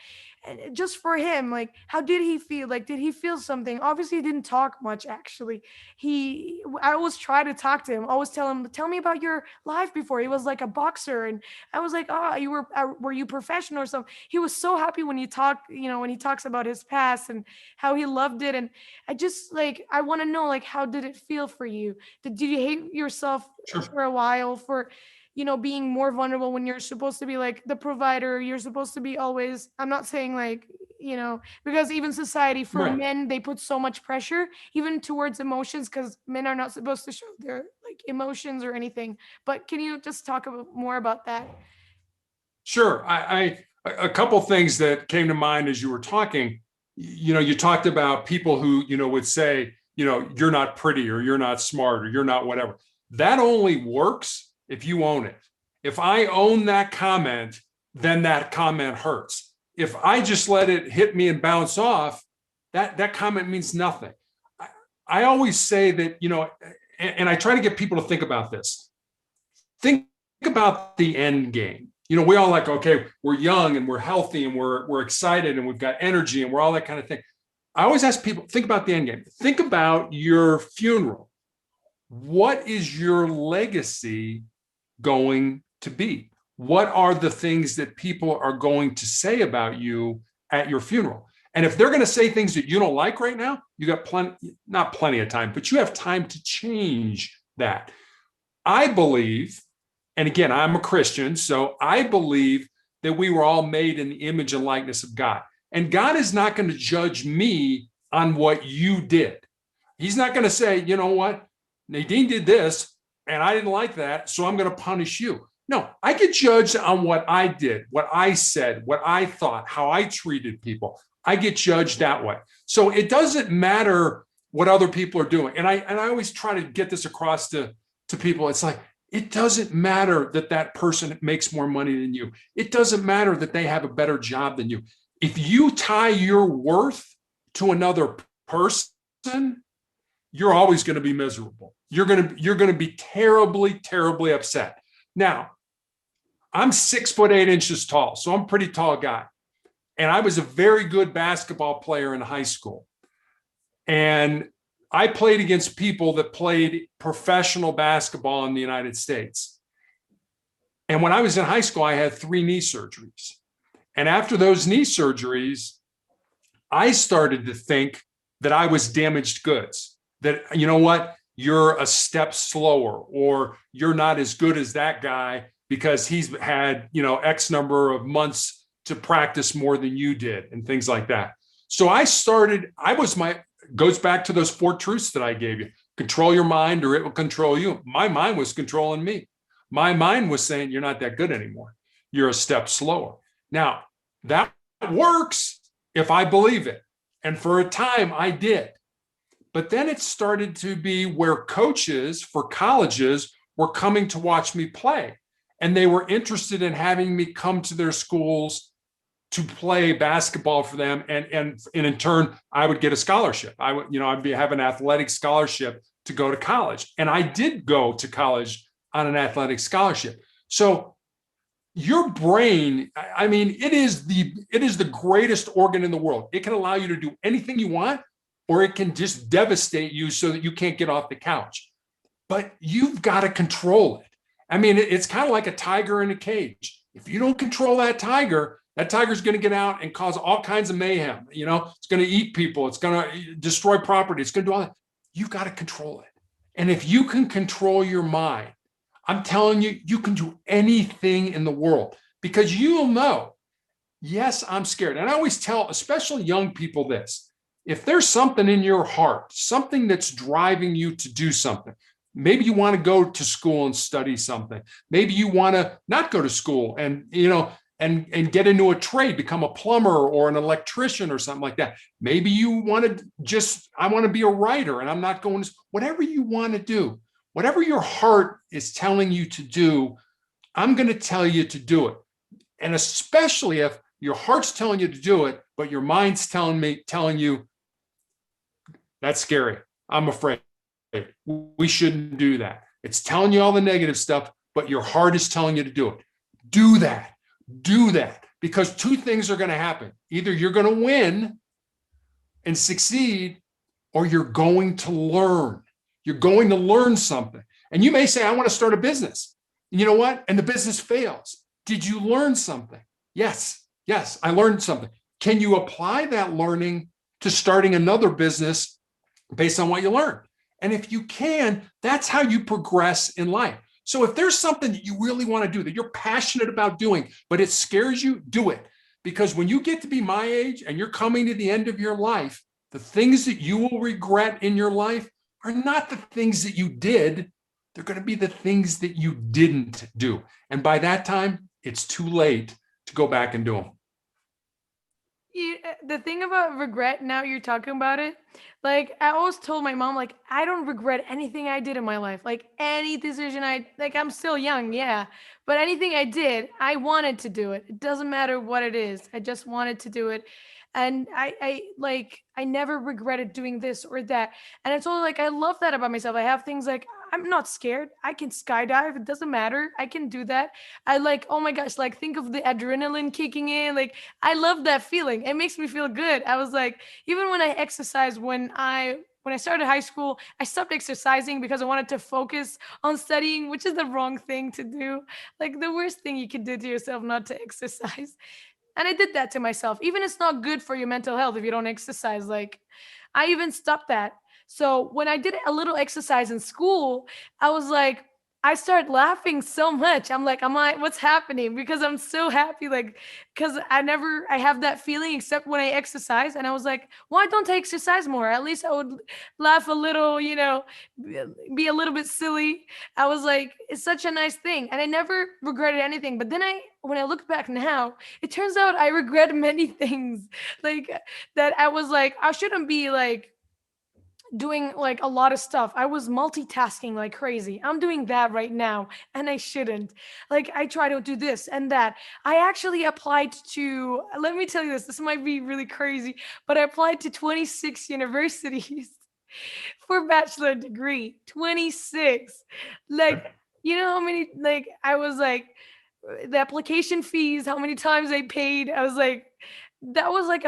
Speaker 1: and just for him, like how did he feel? Like did he feel something? Obviously he didn't talk much. Actually, I always try to talk to him, always tell him, tell me about your life before. He was like a boxer, and I was like, oh, were you professional or something? He was so happy when you talk, when he talks about his past and how he loved it. And I just like, I want to know, like, how did it feel for you? Did you hate yourself
Speaker 2: Sure.
Speaker 1: for a while for, being more vulnerable when you're supposed to be like the provider? You're supposed to be always, I'm not saying like, because even society for
Speaker 2: Right.
Speaker 1: men, they put so much pressure even towards emotions because men are not supposed to show their like emotions or anything. But can you just talk more about that?
Speaker 2: Sure. A couple things that came to mind as you were talking. You talked about people who, would say, you're not pretty or you're not smart or you're not whatever. That only works if you own it. If I own that comment, then that comment hurts. If I just let it hit me and bounce off, that comment means nothing. I always say that, and I try to get people to think about this. Think about the end game. We all like, okay, we're young and we're healthy and we're excited and we've got energy and we're all that kind of thing. I always ask people, think about the end game. Think about your funeral. What is your legacy going to be? What are the things that people are going to say about you at your funeral? And if they're going to say things that you don't like right now, you got not plenty of time, but you have time to change that. I believe, and again, I'm a Christian, so I believe that we were all made in the image and likeness of God. And God is not going to judge me on what you did. He's not going to say, you know what, Nadine did this and I didn't like that, so I'm going to punish you. No, I get judged on what I did, what I said, what I thought, how I treated people. I get judged that way. So it doesn't matter what other people are doing. And I always try to get this across to people. It's like, it doesn't matter that that person makes more money than you. It doesn't matter that they have a better job than you. If you tie your worth to another person, you're always going to be miserable. You're going to be terribly, terribly upset. Now, I'm 6'8" tall, so I'm a pretty tall guy. And I was a very good basketball player in high school. And I played against people that played professional basketball in the United States. And when I was in high school, I had 3 knee surgeries. And after those knee surgeries, I started to think that I was damaged goods, that, you know what, you're a step slower, or you're not as good as that guy because he's had, X number of months to practice more than you did and things like that. So goes back to those 4 truths that I gave you. Control your mind or it will control you. My mind was controlling me. My mind was saying, you're not that good anymore. You're a step slower. Now, that works if I believe it. And for a time, I did. But then it started to be where coaches for colleges were coming to watch me play. And they were interested in having me come to their schools to play basketball for them. And in turn, I would get a scholarship. I'd have an athletic scholarship to go to college. And I did go to college on an athletic scholarship. So your brain, I mean, it is the greatest organ in the world. It can allow you to do anything you want, or it can just devastate you so that you can't get off the couch. But you've got to control it. I mean, it's kind of like a tiger in a cage. If you don't control that tiger's going to get out and cause all kinds of mayhem. It's going to eat people. It's going to destroy property. It's going to do all that. You've got to control it. And if you can control your mind, I'm telling you, you can do anything in the world, because you'll know, yes, I'm scared. And I always tell, especially young people, this: if there's something in your heart, something that's driving you to do something, maybe you want to go to school and study something. Maybe you want to not go to school and get into a trade, become a plumber or an electrician or something like that. Maybe you want to I want to be a writer and I'm not going to, whatever you want to do, whatever your heart is telling you to do, I'm going to tell you to do it. And especially if your heart's telling you to do it, but your mind's telling you, that's scary. I'm afraid. We shouldn't do that. It's telling you all the negative stuff, but your heart is telling you to do it. Do that. Do that. Because two things are going to happen. Either you're going to win and succeed, or you're going to learn. You're going to learn something. And you may say, I want to start a business. And you know what? And the business fails. Did you learn something? Yes, I learned something. Can you apply that learning to starting another business based on what you learned? And if you can, that's how you progress in life. So if there's something that you really want to do, that you're passionate about doing, but it scares you, do it. Because when you get to be my age and you're coming to the end of your life, the things that you will regret in your life are not the things that you did. They're going to be the things that you didn't do. And by that time, it's too late to go back and do them.
Speaker 1: The thing about regret, now you're talking about it, like I always told my mom, like, I don't regret anything I did in my life. Like any decision I'm still young, yeah, but anything I did, I wanted to do it. It doesn't matter what it is. I just wanted to do it. And I never regretted doing this or that. And it's all like, I love that about myself. I have things like, I'm not scared. I can skydive. It doesn't matter. I can do that. Oh my gosh, like think of the adrenaline kicking in. Like I love that feeling. It makes me feel good. I was like, even when I exercise, when I started high school, I stopped exercising because I wanted to focus on studying, which is the wrong thing to do. Like the worst thing you can do to yourself, not to exercise. And I did that to myself. Even it's not good for your mental health if you don't exercise. Like I even stopped that. So when I did a little exercise in school, I was like, I started laughing so much. I'm like, what's happening? Because I'm so happy. Like, because I have that feeling except when I exercise. And I was like, why don't I exercise more? At least I would laugh a little, be a little bit silly. I was like, it's such a nice thing. And I never regretted anything. But then when I look back now, it turns out I regret many things. Like that I was like, I shouldn't be like, doing like a lot of stuff. I was multitasking like crazy. I'm doing that right now and I shouldn't. Like I try to do this and that. I actually applied to, let me tell you this might be really crazy, but I applied to 26 universities for bachelor degree. 26. Like, you know how many, like I was like, the application fees, how many times I paid. I was like, that was like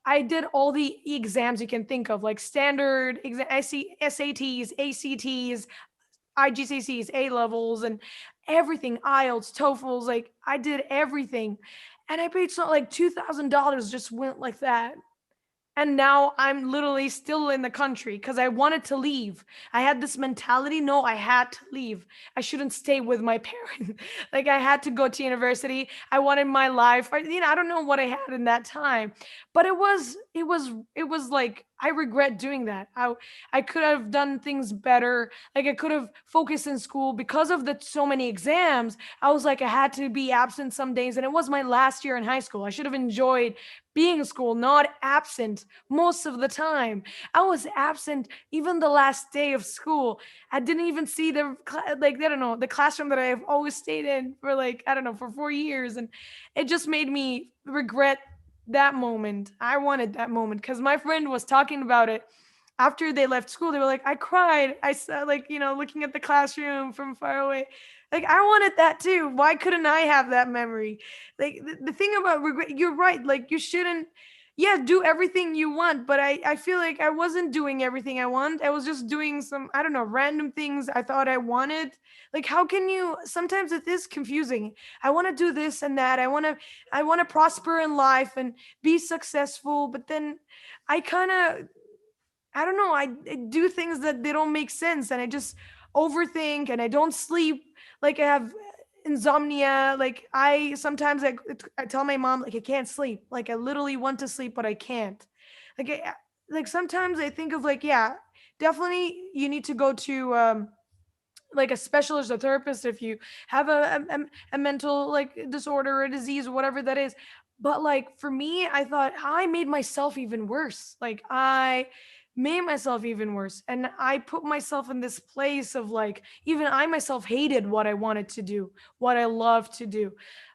Speaker 1: I did all the exams you can think of, like standard SATs, ACTs, IGCSEs, A levels, and everything, IELTS, TOEFLs. Like I did everything, and I paid something like $2,000 just went like that. And now I'm literally still in the country because I wanted to leave. I had this mentality, no, I had to leave. I shouldn't stay with my parents. Like I had to go to university. I wanted my life. I don't know what I had in that time, but it was like I regret doing that. I could have done things better. Like I could have focused in school because of the so many exams. I was like, I had to be absent some days, and it was my last year in high school. I should have enjoyed being in school, not absent most of the time. I was absent even the last day of school. I didn't even see like, I don't know, the classroom that I've always stayed in for like, I don't know, for 4 years. And it just made me regret that moment. I wanted that moment because my friend was talking about it after they left school. They were like, I cried. I saw, like, looking at the classroom from far away. Like, I wanted that too. Why couldn't I have that memory? Like, the thing about regret, you're right. Like, you shouldn't, yeah, do everything you want. But I feel like I wasn't doing everything I want. I was just doing some, I don't know, random things I thought I wanted. Like, how can you, sometimes it is confusing. I want to do this and that. I want to prosper in life and be successful. But then I kind of, I don't know, I do things that they don't make sense, and I just overthink and I don't sleep. Like I have insomnia. Like I sometimes I tell my mom like I can't sleep. Like I literally want to sleep but I can't. Like like sometimes I think of like, yeah, definitely you need to go to like a specialist or therapist if you have a mental like disorder or disease or whatever that is. But like for me, I thought I made myself even worse. Like I made myself even worse, and I put myself in this place of like, even I myself hated what I wanted to do, what I love to do.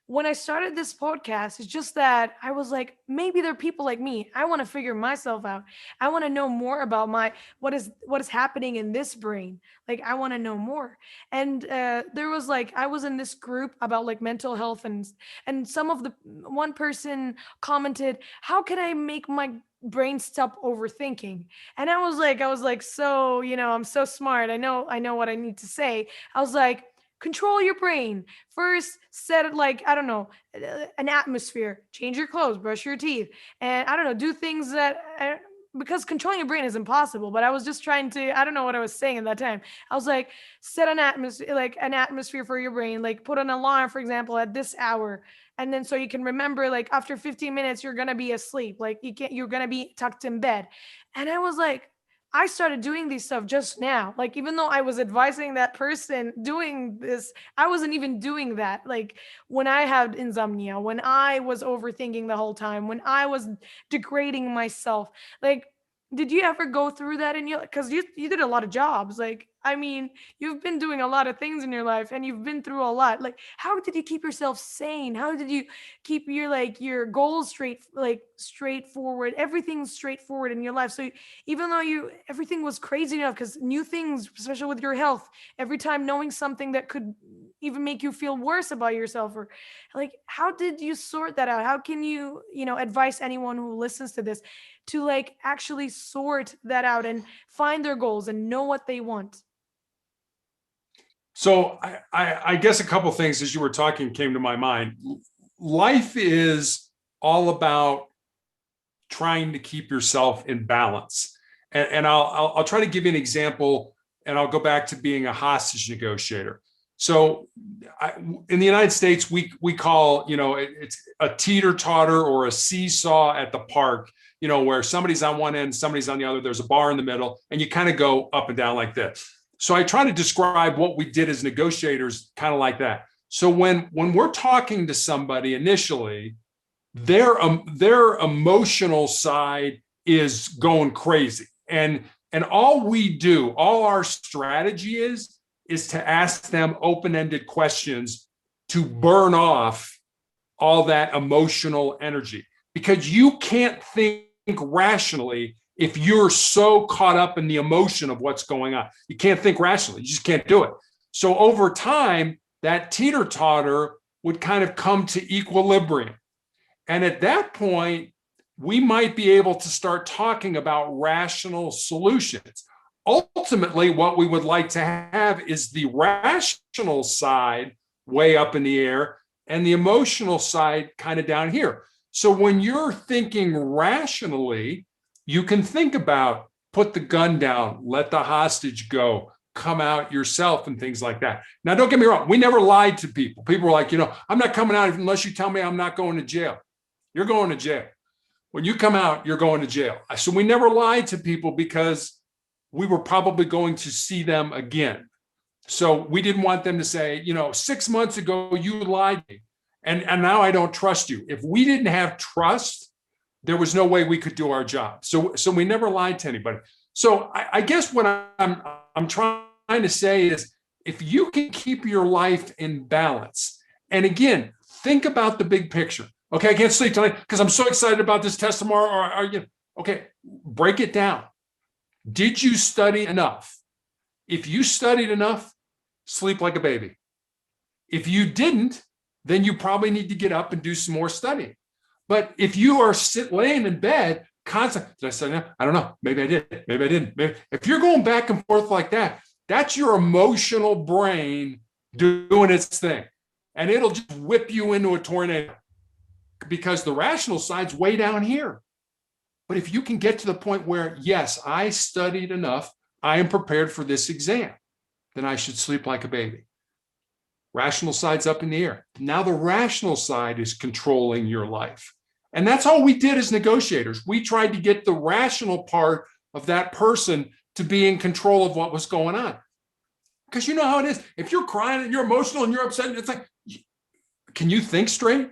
Speaker 1: When I started this podcast, it's just that I was like, maybe there are people like me. I want to figure myself out. I want to know more about my what is happening in this brain. Like I want to know more. And there was like, I was in this group about like mental health, and some of the one person commented, how can I make my brain stop overthinking? And I was like, so I'm so smart. I know what I need to say. I was like, control your brain first. Set it like, I don't know, an atmosphere, change your clothes, brush your teeth, and I don't know, do things that because controlling your brain is impossible. But I was just trying to, I don't know what I was saying at that time. I was like, set an atmosphere, like an atmosphere for your brain, like put an alarm, for example, at this hour. And then so you can remember, like after 15 minutes, you're going to be asleep. Like you're going to be tucked in bed. And I was like, I started doing these stuff just now. Like, even though I was advising that person doing this, I wasn't even doing that. Like, when I had insomnia, when I was overthinking the whole time, when I was degrading myself. Like, did you ever go through that in your, because you did a lot of jobs. Like, I mean, you've been doing a lot of things in your life and you've been through a lot. Like, how did you keep yourself sane? How did you keep your goals straightforward, everything straightforward in your life? So even though everything was crazy enough, because new things, especially with your health, every time knowing something that could even make you feel worse about yourself, or like, how did you sort that out? How can you advise anyone who listens to this to like actually sort that out and find their goals and know what they want?
Speaker 2: So I guess a couple things as you were talking came to my mind. Life is all about trying to keep yourself in balance. And I'll try to give you an example, and I'll go back to being a hostage negotiator. So in the United States, we call, it's a teeter-totter or a seesaw at the park, where somebody's on one end, somebody's on the other, there's a bar in the middle, and you kind of go up and down like this. So I try to describe what we did as negotiators kind of like that. So when we're talking to somebody initially, their emotional side is going crazy. And all our strategy is to ask them open-ended questions to burn off all that emotional energy, because you can't think rationally if you're so caught up in the emotion of what's going on. You can't think rationally. You just can't do it. So over time, that teeter-totter would kind of come to equilibrium. And at that point, we might be able to start talking about rational solutions. Ultimately, what we would like to have is the rational side way up in the air and the emotional side kind of down here. So when you're thinking rationally, you can think about put the gun down, let the hostage go, come out yourself, and things like that. Now, don't get me wrong. We never lied to people. People were like, I'm not coming out unless you tell me I'm not going to jail. You're going to jail. When you come out, you're going to jail. So we never lied to people because we were probably going to see them again. So we didn't want them to say, 6 months ago, you lied to me. And now I don't trust you. If we didn't have trust, there was no way we could do our job. So we never lied to anybody. So I guess what I'm trying to say is, if you can keep your life in balance, and again, think about the big picture. Okay, I can't sleep tonight because I'm so excited about this test tomorrow. Okay, break it down. Did you study enough? If you studied enough, sleep like a baby. If you didn't, then you probably need to get up and do some more studying. But if you are laying in bed, constantly, did I study enough? I don't know. Maybe I did. Maybe I didn't. If you're going back and forth like that, that's your emotional brain doing its thing. And it'll just whip you into a tornado because the rational side's way down here. But if you can get to the point where, yes, I studied enough, I am prepared for this exam, then I should sleep like a baby. Rational side's up in the air. Now the rational side is controlling your life. And that's all we did as negotiators. We tried to get the rational part of that person to be in control of what was going on. Because you know how it is. If you're crying and you're emotional and you're upset, it's like, can you think straight?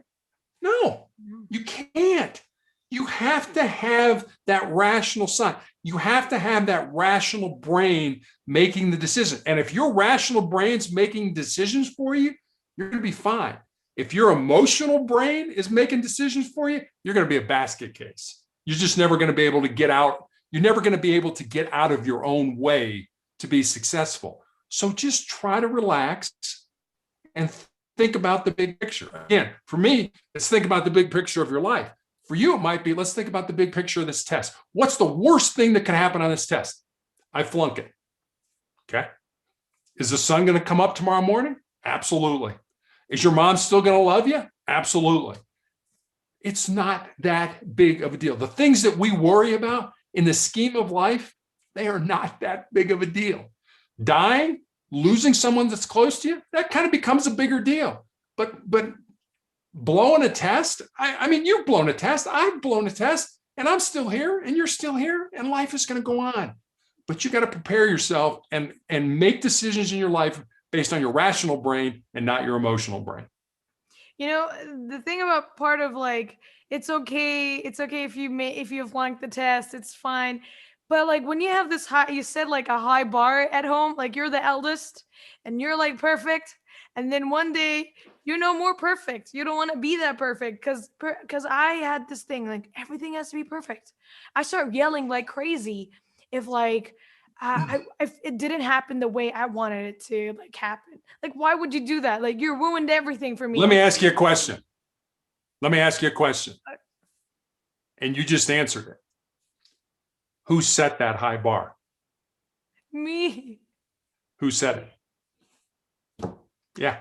Speaker 2: No, you can't. You have to have that rational side. You have to have that rational brain making the decision. And if your rational brain's making decisions for you, you're going to be fine. If your emotional brain is making decisions for you, you're going to be a basket case. You're just never going to be able to get out. You're never going to be able to get out of your own way to be successful. So just try to relax and think about the big picture. Again, for me, let's think about the big picture of your life. For you, it might be, let's think about the big picture of this test. What's the worst thing that can happen on this test? I flunk it. Okay. Is the sun going to come up tomorrow morning? Absolutely. Is your mom still going to love you? Absolutely. It's not that big of a deal. The things that we worry about in the scheme of life, they are not that big of a deal. Dying, losing someone that's close to you, that kind of becomes a bigger deal. But blowing a test, I mean, you've blown a test, I've blown a test, and I'm still here, and you're still here, and life is going to go on. But you got to prepare yourself and make decisions in your life based on your rational brain and not your emotional brain.
Speaker 1: The thing about part of like, it's okay if you flunked the test, it's fine. But like when you have this high, you said like a high bar at home, like you're the eldest and you're like perfect. And then one day you're no more perfect. You don't want to be that perfect because I had this thing like everything has to be perfect. I start yelling like crazy if like if it didn't happen the way I wanted it to like happen. Like why would you do that? Like you ruined everything for me.
Speaker 2: Let me ask you a question. And you just answered it. Who set that high bar?
Speaker 1: Me.
Speaker 2: Who set it? Yeah.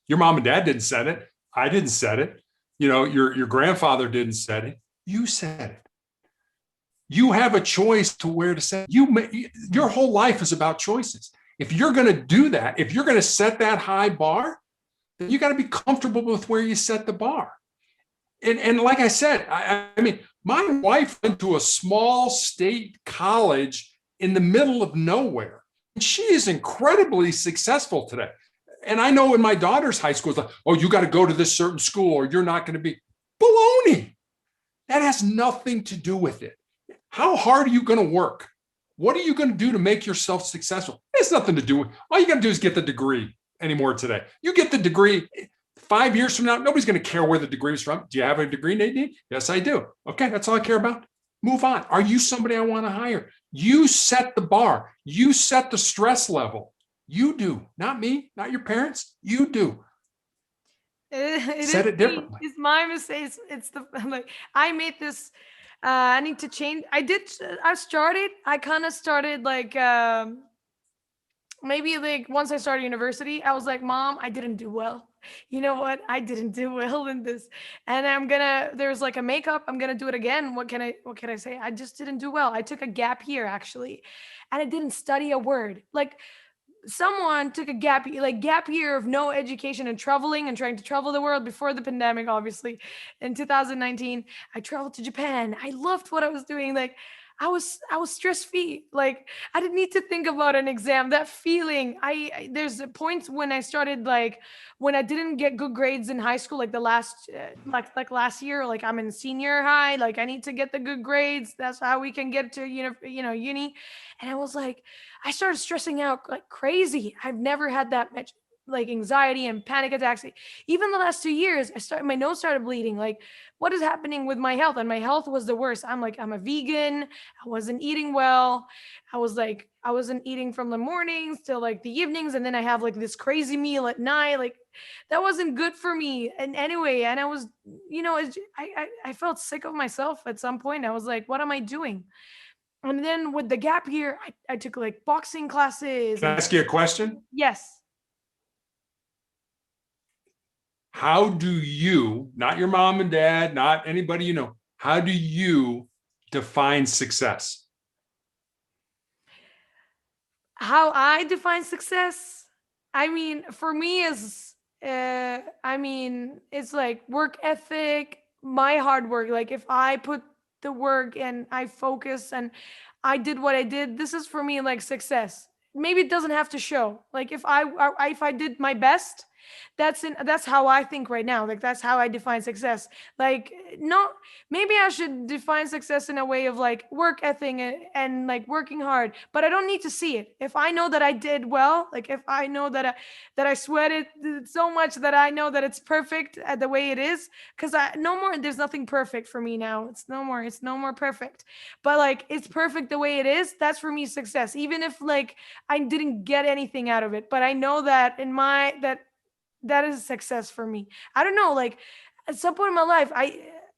Speaker 2: Your mom and dad didn't set it. I didn't set it. Your grandfather didn't set it. You set it. You have a choice to where to set it. Your whole life is about choices. If you're going to do that, if you're going to set that high bar, then you got to be comfortable with where you set the bar. And like I said, I mean, my wife went to a small state college in the middle of nowhere. And she is incredibly successful today. And I know in my daughter's high school, it's like, oh, you got to go to this certain school or you're not going to be. Baloney. That has nothing to do with it. How hard are you going to work? What are you going to do to make yourself successful? It has nothing to do with. All you got to do is get the degree anymore today. You get the degree 5 years from now, nobody's going to care where the degree is from. Do you have a degree, Nadine? Yes, I do. Okay, that's all I care about. Move on. Are you somebody I want to hire? You set the bar. You set the stress level. You do, not me, not your parents. You do. Set it differently.
Speaker 1: It's my mistake. It's the like I made this. I need to change. I kind of started like maybe like once I started university, I was like, Mom, I didn't do well. You know what? I didn't do well in this. And there's like a makeup. I'm going to do it again. What can I say? I just didn't do well. I took a gap year actually. And I didn't study a word. Like someone took a gap year of no education and traveling and trying to travel the world before the pandemic, obviously. In 2019, I traveled to Japan. I loved what I was doing. Like, I was stress free. Like, I didn't need to think about an exam. That feeling, there's a point when I started, like, when I didn't get good grades in high school, like the last last year, like I'm in senior high, like I need to get the good grades. That's how we can get to uni. And I was like, I started stressing out like crazy. I've never had that much like anxiety and panic attacks. Even the last 2 years, my nose started bleeding. Like, what is happening with my health? And my health was the worst. I'm a vegan. I wasn't eating well. I wasn't eating from the mornings till like the evenings, and then I have like this crazy meal at night. Like, that wasn't good for me. And anyway, and I was, I felt sick of myself at some point. I was like, what am I doing? And then with the gap year, I took like boxing classes
Speaker 2: Can I
Speaker 1: and
Speaker 2: ask you a question?
Speaker 1: yes.
Speaker 2: How do you, not your mom and dad, not anybody you know, how do you define success?
Speaker 1: How I define success? I mean, for me is it's like work ethic, my hard work. Like, if I put the work and I focus and I did what I did, this is for me like success. Maybe it doesn't have to show. Like, if I did my best, that's how I think right now. Like, that's how I define success. Like, no, maybe I should define success in a way of like work ethic and like working hard, but I don't need to see it. If I know that I did well, like if I know that I sweated so much that I know that it's perfect the way it is, because I no more, there's nothing perfect for me now. It's no more perfect, but like it's perfect the way it is. That's for me success, even if like I didn't get anything out of it, but I know that that is success for me. I don't know, like at some point in my life,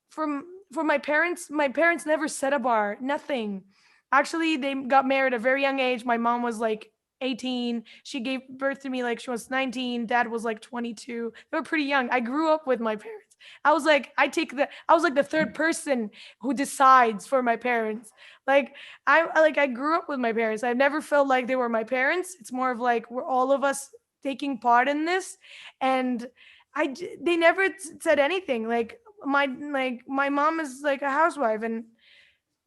Speaker 1: from my parents never set a bar, nothing. Actually, they got married at a very young age. My mom was like 18. She gave birth to me like she was 19. Dad was like 22. They were pretty young. I grew up with my parents. I was like the third person who decides for my parents. Like, I grew up with my parents. I've never felt like they were my parents. It's more of like we're all of us taking part in this. And they never said anything. Like my mom is like a housewife, and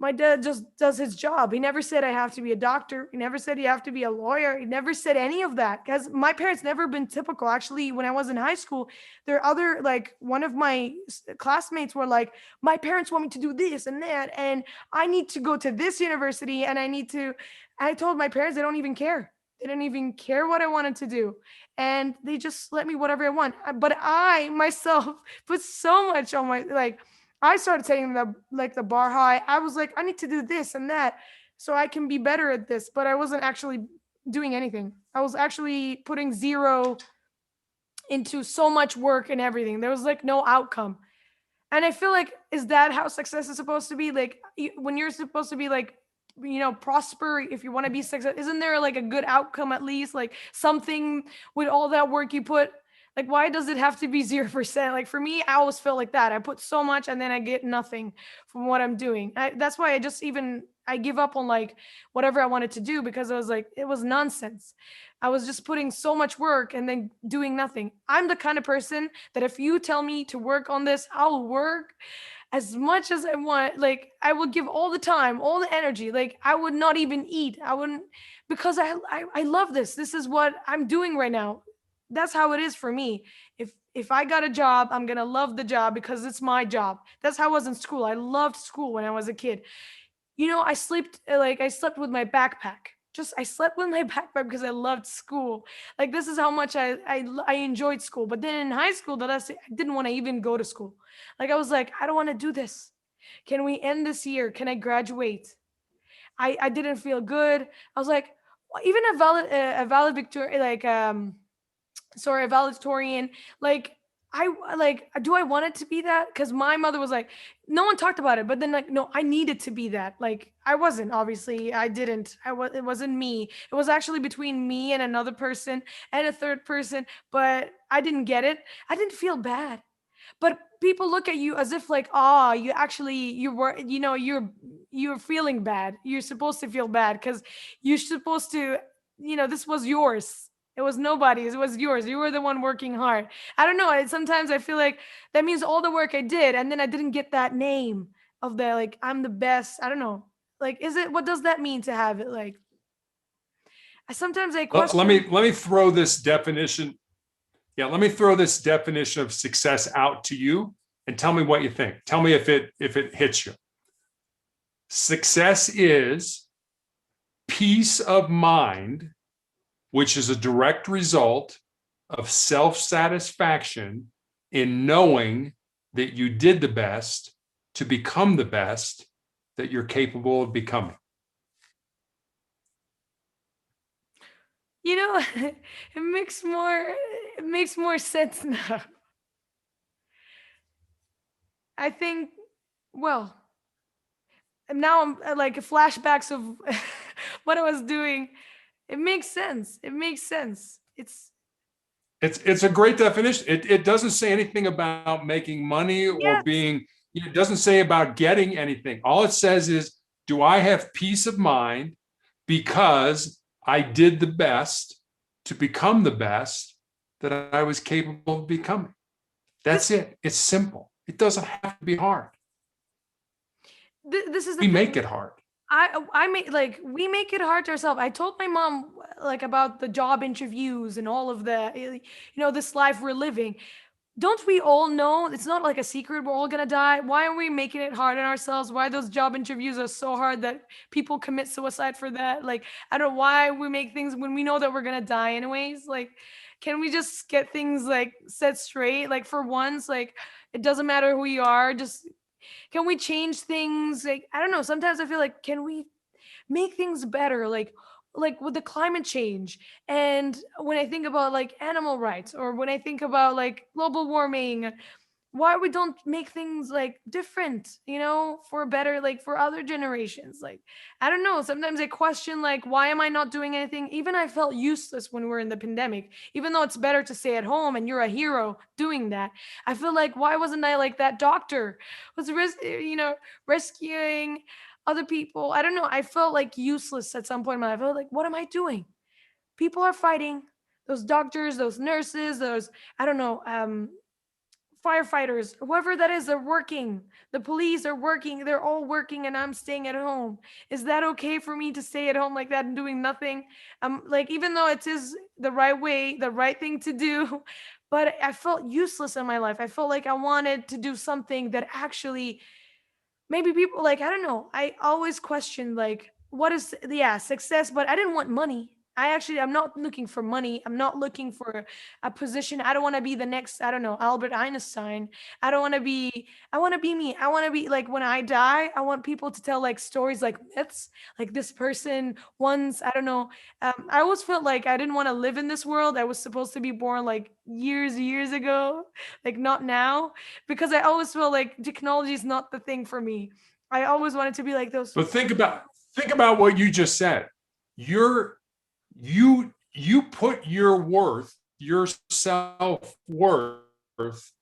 Speaker 1: my dad just does his job. He never said I have to be a doctor. He never said you have to be a lawyer. He never said any of that, because my parents never been typical. Actually, when I was in high school, there are other, like one of my classmates were like, my parents want me to do this and that, and I need to go to this university, and I told my parents they don't even care. They didn't even care what I wanted to do. And they just let me whatever I want. But I myself put so much on my, like, I started setting the bar high. I was like, I need to do this and that so I can be better at this. But I wasn't actually doing anything. I was actually putting zero into so much work and everything. There was like no outcome. And I feel like, is that how success is supposed to be? Like, when you're supposed to be like, prosper, if you want to be success, isn't there like a good outcome, at least like something with all that work you put? Like, why does it have to be 0%? Like, for me, I always feel like that. I put so much and then I get nothing from what I'm doing. That's why I give up on like whatever I wanted to do, because I was like, it was nonsense. I was just putting so much work and then doing nothing. I'm the kind of person that if you tell me to work on this, I'll work as much as I want. Like, I would give all the time, all the energy. Like, I would not even eat. I wouldn't, because I love this. This is what I'm doing right now. That's how it is for me. If I got a job, I'm gonna love the job because it's my job. That's how I was in school. I loved school when I was a kid. I slept with my backpack. Just I slept with my backpack because I loved school. Like, this is how much I enjoyed school. But then in high school, I didn't want to even go to school. Like, I was like, I don't want to do this. Can we end this year? Can I graduate? I didn't feel good. I was like, well, even a valedictorian, sorry, a valedictorian, like, do I want it to be that? Because my mother was like, no one talked about it, but then like, no, I needed to be that. Like, I wasn't, obviously I didn't, it wasn't me. It was actually between me and another person and a third person, but I didn't get it. I didn't feel bad, but people look at you as if like, oh, you actually, you were, you're feeling bad. You're supposed to feel bad because you're supposed to this was yours. It was nobody's. It was yours. You were the one working hard. I don't know. Sometimes I feel like that means all the work I did, and then I didn't get that name of the, like, I'm the best. I don't know. Like, what does that mean to have it? Like, sometimes I
Speaker 2: Let
Speaker 1: question.
Speaker 2: me throw this definition. Yeah, let me throw this definition of success out to you and tell me what you think. Tell me if it hits you. Success is peace of mind, which is a direct result of self-satisfaction in knowing that you did the best to become the best that you're capable of becoming.
Speaker 1: It makes more sense now. I think, well, and now I'm like flashbacks of what I was doing. It makes sense. It makes sense.
Speaker 2: It's a great definition. It doesn't say anything about making money or
Speaker 1: Yes.
Speaker 2: being, it doesn't say about getting anything. All it says is, do I have peace of mind because I did the best to become the best that I was capable of becoming? That's it. It's simple. It doesn't have to be hard.
Speaker 1: This is the
Speaker 2: We
Speaker 1: thing.
Speaker 2: make it hard.
Speaker 1: We make it hard to ourselves. I told my mom like about the job interviews and all of the this life we're living. Don't we all know it's not like a secret we're all gonna die? Why are we making it hard on ourselves? Why those job interviews are so hard that people commit suicide for that? Like, I don't know why we make things when we know that we're gonna die anyways. Like, can we just get things like set straight? Like, for once, like, it doesn't matter who you are, just can we change things? Like, I don't know. Sometimes I feel like, can we make things better? Like with the climate change, and when I think about like animal rights, or when I think about like global warming, why we don't make things like different, for better, like for other generations. Like, I don't know, sometimes I question, like, why am I not doing anything? Even I felt useless when we were in the pandemic, even though it's better to stay at home and you're a hero doing that. I feel like, why wasn't I like that doctor was rescuing other people? I don't know, I felt like useless at some point in my life. I felt like, what am I doing? People are fighting, those doctors, those nurses, those, I don't know, firefighters, whoever that is, they're working. The police are working. They're all working, and I'm staying at home. Is that okay for me to stay at home like that and doing nothing? Like, even though it is the right way, the right thing to do, but I felt useless in my life. I felt like I wanted to do something that actually maybe people, like, I don't know, I always questioned, like, what is, yeah, success, but I didn't want money. I'm not looking for money. I'm not looking for a position. I don't want to be the next, I don't know, Albert Einstein. I want to be me. I want to be like, when I die, I want people to tell like stories, like myths, like this person once, I don't know. I always felt like I didn't want to live in this world. I was supposed to be born like years ago, like not now, because I always feel like technology is not the thing for me. I always wanted to be like those.
Speaker 2: But think about what you just said. You put your self-worth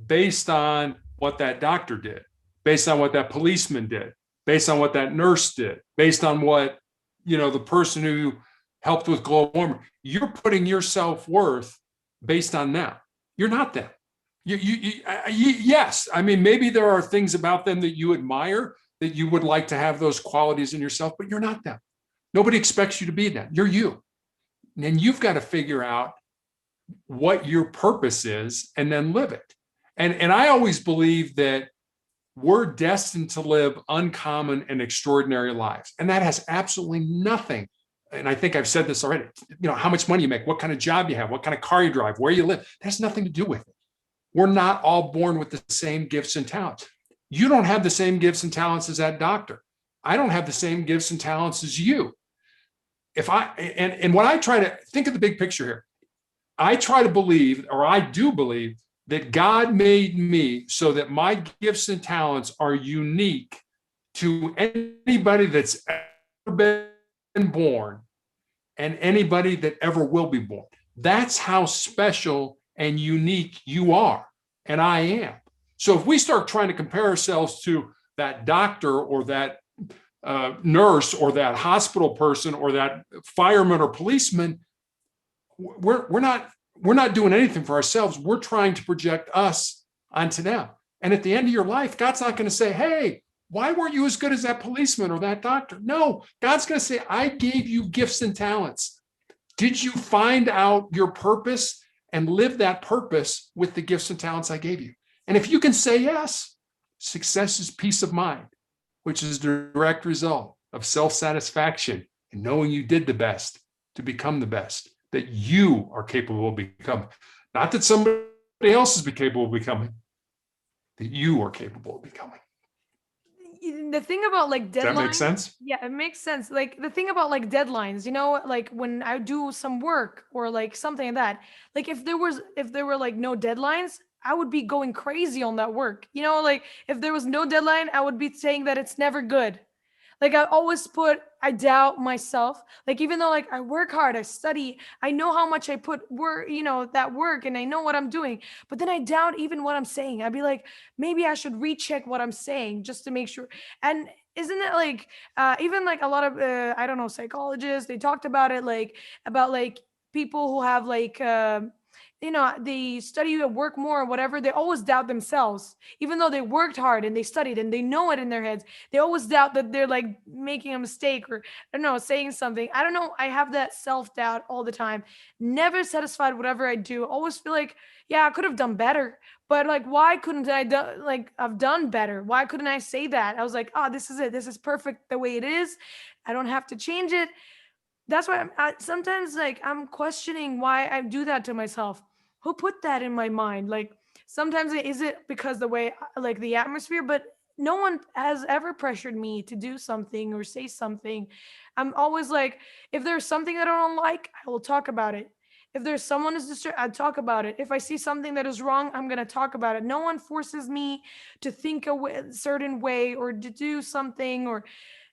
Speaker 2: based on what that doctor did, based on what that policeman did, based on what that nurse did, based on what the person who helped with global warming. You're putting your self-worth based on them. You're not them. Yes, I mean, maybe there are things about them that you admire, that you would like to have those qualities in yourself, but you're not them. Nobody expects you to be that. You're you. And you've got to figure out what your purpose is and then live it. And I always believe that we're destined to live uncommon and extraordinary lives. And that has absolutely nothing. And I think I've said this already, how much money you make, what kind of job you have, what kind of car you drive, where you live, that has nothing to do with it. We're not all born with the same gifts and talents. You don't have the same gifts and talents as that doctor. I don't have the same gifts and talents as you. And when I try to think of the big picture here, I try to believe, or I do believe, that God made me so that my gifts and talents are unique to anybody that's ever been born and anybody that ever will be born. That's how special and unique you are, and I am. So if we start trying to compare ourselves to that doctor or that nurse or that hospital person or that fireman or policeman, we're not doing anything for ourselves. We're trying to project us onto them. And at the end of your life, God's not going to say, hey, why weren't you as good as that policeman or that doctor? No, God's going to say, I gave you gifts and talents. Did you find out your purpose and live that purpose with the gifts and talents I gave you? And if you can say yes, success is peace of mind, which is the direct result of self-satisfaction and knowing you did the best to become the best that you are capable of becoming. Not that somebody else is capable of becoming, that you are capable of becoming.
Speaker 1: The thing about like
Speaker 2: Does that make
Speaker 1: deadlines,
Speaker 2: sense?
Speaker 1: yeah, it makes sense. Like the thing about like deadlines, you know, like when I do some work or like something like that, like if there were like no deadlines, I would be going crazy on that work. You know, like if there was no deadline, I would be saying that it's never good. Like I doubt myself. Like even though like I work hard, I study, I know how much I put work, you know, that work, and I know what I'm doing, but then I doubt even what I'm saying. I'd be like, maybe I should recheck what I'm saying just to make sure. And isn't it like even like a lot of I don't know, psychologists, they talked about it, like about like people who have like you know, they study at work more or whatever, they always doubt themselves even though they worked hard and they studied and they know it in their heads. They always doubt that they're like making a mistake, or I don't know, saying something. I don't know, I have that self-doubt all the time. Never satisfied whatever I do. Always feel like, yeah, I could have done better, but like why couldn't I do, like I've done better? Why couldn't I say that? I was like, oh, this is it, this is perfect the way it is, I don't have to change it. That's why sometimes like I'm questioning why I do that to myself. Who put that in my mind? Like sometimes is it because the way like the atmosphere, but no one has ever pressured me to do something or say something. I'm always like, if there's something that I don't like, I will talk about it. If there's someone is distracted, I'd talk about it. If I see something that is wrong, I'm gonna talk about it. No one forces me to think a certain way or to do something, or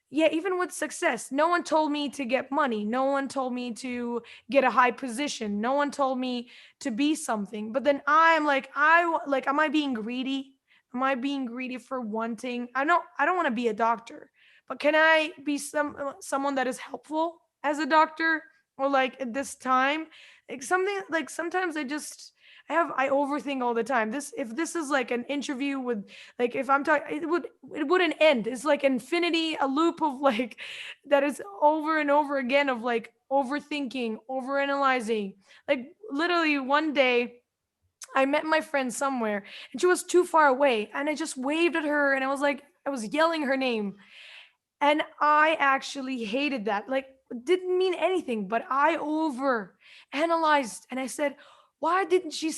Speaker 1: yeah, even with success, no one told me to get money, no one told me to get a high position, no one told me to be something. But then I'm like, like, am I being greedy? Am I being greedy for wanting? I don't want to be a doctor, but can I be someone that is helpful as a doctor, or like at this time, like something like sometimes I overthink all the time. This if this is like an interview with, like if I'm talking, it wouldn't end. It's like infinity, a loop of like that is over and over again of like overthinking, overanalyzing. Like literally one day I met my friend somewhere and she was too far away and I just waved at her and I was like I was yelling her name, and I actually hated that. Like, it didn't mean anything, but I over analyzed and I said, why didn't she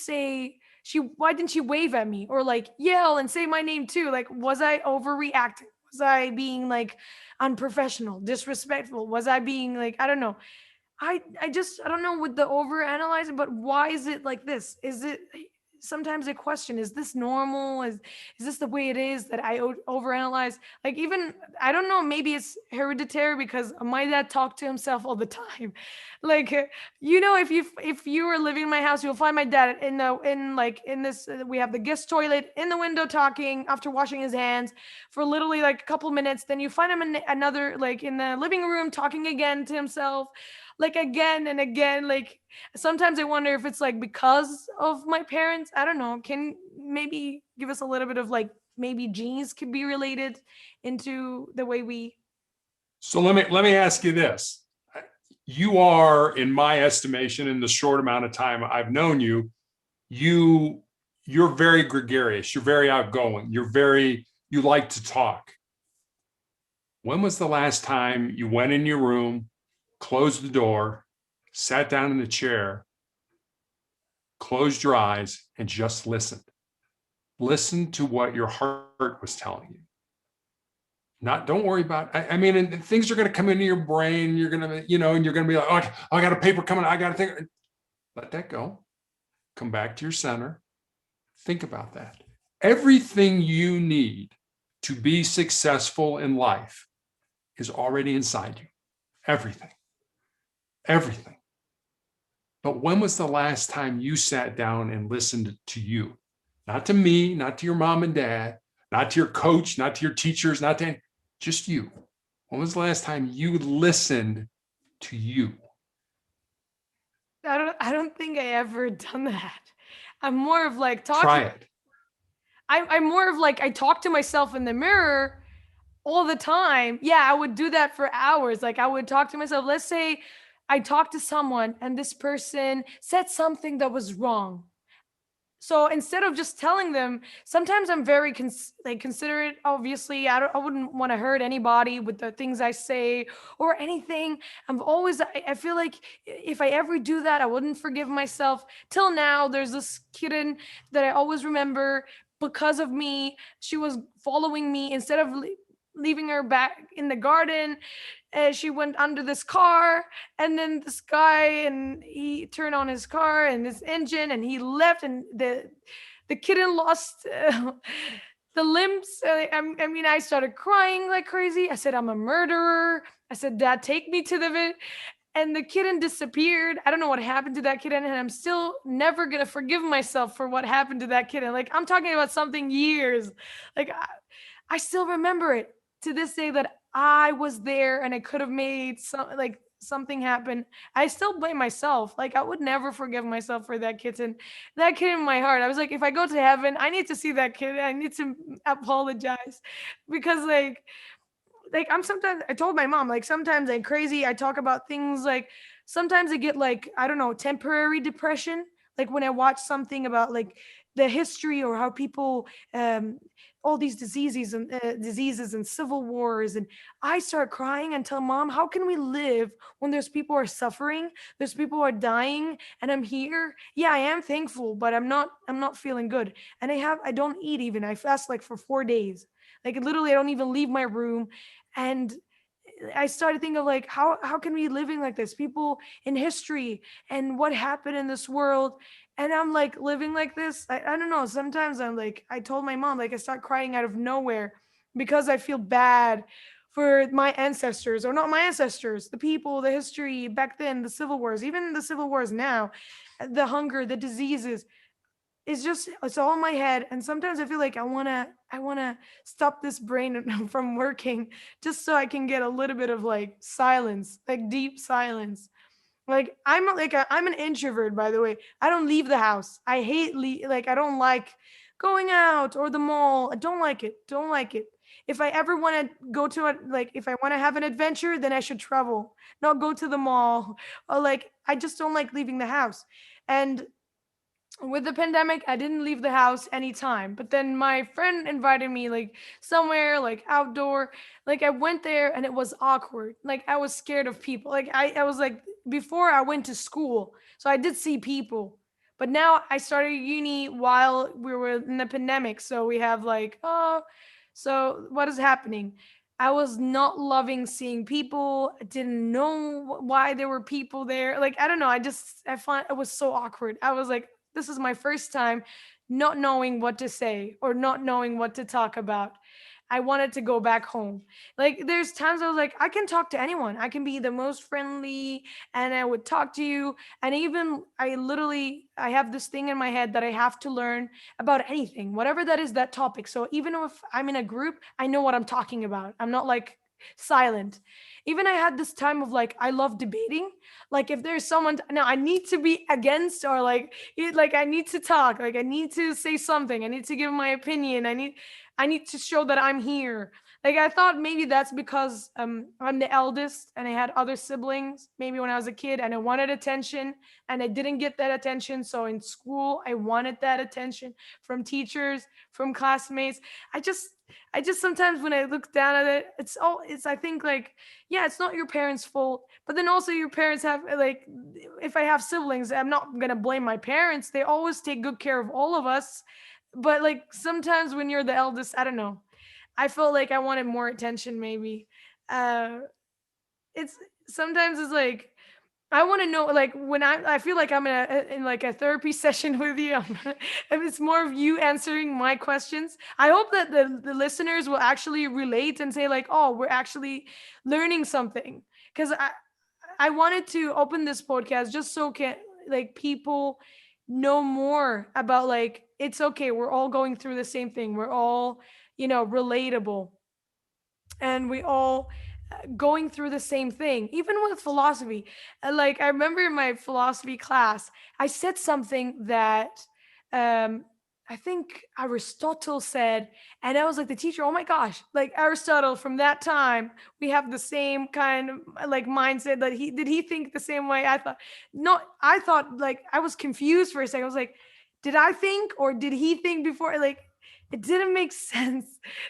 Speaker 1: wave at me or like yell and say my name too? Like, was I overreacting? Was I being like unprofessional, disrespectful? Was I being like, I don't know. I don't know with the over analyzing, but why is it like this? Is it sometimes I question, is this normal? Is this the way it is that I overanalyze? Like even I don't know, maybe it's hereditary because my dad talked to himself all the time. Like you know, if you were living in my house, you'll find my dad in like in this we have the guest toilet in the window talking after washing his hands for literally like a couple minutes. Then you find him in another like in the living room talking again to himself, like again and again. Like sometimes I wonder if it's like because of my parents. I don't know. Can maybe give us a little bit of like maybe genes could be related into the way we.
Speaker 2: So let me ask you this. You are, in my estimation, in the short amount of time I've known you, you're very gregarious, you're very outgoing, you like to talk. When was the last time you went in your room, closed the door, sat down in the chair, closed your eyes, and just listened? Listen to what your heart was telling you. Don't worry about, I mean, and things are going to come into your brain. You're going to, and you're going to be like, oh, I got a paper coming. I got to think. Let that go. Come back to your center. Think about that. Everything you need to be successful in life is already inside you. Everything. Everything. But when was the last time you sat down and listened to you? Not to me, not to your mom and dad, not to your coach, not to your teachers, not to just you. When was the last time you listened to you?
Speaker 1: I don't think I ever done that. I'm more of like
Speaker 2: Try
Speaker 1: talking.
Speaker 2: it.
Speaker 1: I'm more of like I talk to myself in the mirror all the time. Yeah, I would do that for hours. Like I would talk to myself. Let's say I talked to someone and this person said something that was wrong. So instead of just telling them, sometimes I'm very like considerate. Obviously, I wouldn't want to hurt anybody with the things I say or anything. I feel like if I ever do that, I wouldn't forgive myself. Till now, there's this kitten that I always remember because of me. She was following me instead of leaving her back in the garden. She went under this car, and then this guy, and he turned on his car and his engine, and he left, and the kitten lost the limbs. I mean, I started crying like crazy. I said, I'm a murderer. I said, Dad, take me to the vet. And the kitten disappeared. I don't know what happened to that kitten, and I'm still never gonna forgive myself for what happened to that kitten. Like I'm talking about something years. Like I still remember it to this day that I was there and I could have made something happen. I still blame myself. Like I would never forgive myself for that kitten. That kitten in my heart. I was like, if I go to heaven, I need to see that kitten. I need to apologize because I'm sometimes I told my mom like sometimes I'm crazy. I talk about things like sometimes I get like I don't know temporary depression. Like when I watch something about like the history or how people all these diseases and civil wars, and I start crying and tell mom, how can we live when there's people who are suffering, there's people who are dying, and I'm here. Yeah, I am thankful, but I'm not feeling good, and I don't eat even. I fast like for 4 days. Like literally, I don't even leave my room, and I started thinking of like how can we living like this? People in history and what happened in this world. And I'm like living like this. I don't know. Sometimes I'm like, I told my mom, like I start crying out of nowhere because I feel bad for my ancestors, or not my ancestors, the people, the history back then, the civil wars, even the civil wars now, the hunger, the diseases. It's all in my head, and sometimes I feel like I want to stop this brain from working just so I can get a little bit of like silence, like deep silence. Like I'm an introvert, by the way. I don't leave the house. I hate like I don't like going out or the mall. I don't like it. Don't like it. If I ever want to go to a like if I want to have an adventure, then I should travel, not go to the mall. Or like I just don't like leaving the house. And with the pandemic, I didn't leave the house anytime. But then my friend invited me like somewhere like outdoor. Like I went there and it was awkward. Like I was scared of people. Like I was like before I went to school. So I did see people. But now I started uni while we were in the pandemic. So we have like, oh, so what is happening? I was not loving seeing people. I didn't know why there were people there. Like, I don't know. I find it was so awkward. I was like, this is my first time not knowing what to say or not knowing what to talk about. I wanted to go back home. Like there's times I was like, I can talk to anyone. I can be the most friendly and I would talk to you. And even I have this thing in my head that I have to learn about anything, whatever that is, that topic. So even if I'm in a group, I know what I'm talking about. I'm not like silent. Even I had this time of like I love debating. Like if there's someone now I need to be against or like like I need to talk, like I need to say something, I need to give my opinion, I need to show that I'm here. Like I thought maybe that's because I'm the eldest and I had other siblings maybe when I was a kid and I wanted attention and I didn't get that attention. So in school I wanted that attention from teachers, from classmates. I just I just sometimes when I look down at it, it's I think like, yeah, it's not your parents' fault. But then also your parents have like if I have siblings, I'm not gonna blame my parents. They always take good care of all of us. But like sometimes when you're the eldest, I don't know. I felt like I wanted more attention maybe. Uh it's sometimes it's like I want to know, like when I feel like I'm in like a therapy session with you. If it's more of you answering my questions, I hope that the listeners will actually relate and say like, oh, we're actually learning something. Because I wanted to open this podcast just so can like people know more about like it's okay. We're all going through the same thing. We're all relatable, and we all going through the same thing, even with philosophy. Like, I remember in my philosophy class, I said something that um, I think Aristotle said, and I was like, the teacher, oh my gosh, like Aristotle from that time, we have the same kind of like mindset that he think the same way I thought. No, I thought like I was confused for a second. I was like, did I think or did he think before? Like, it didn't make sense.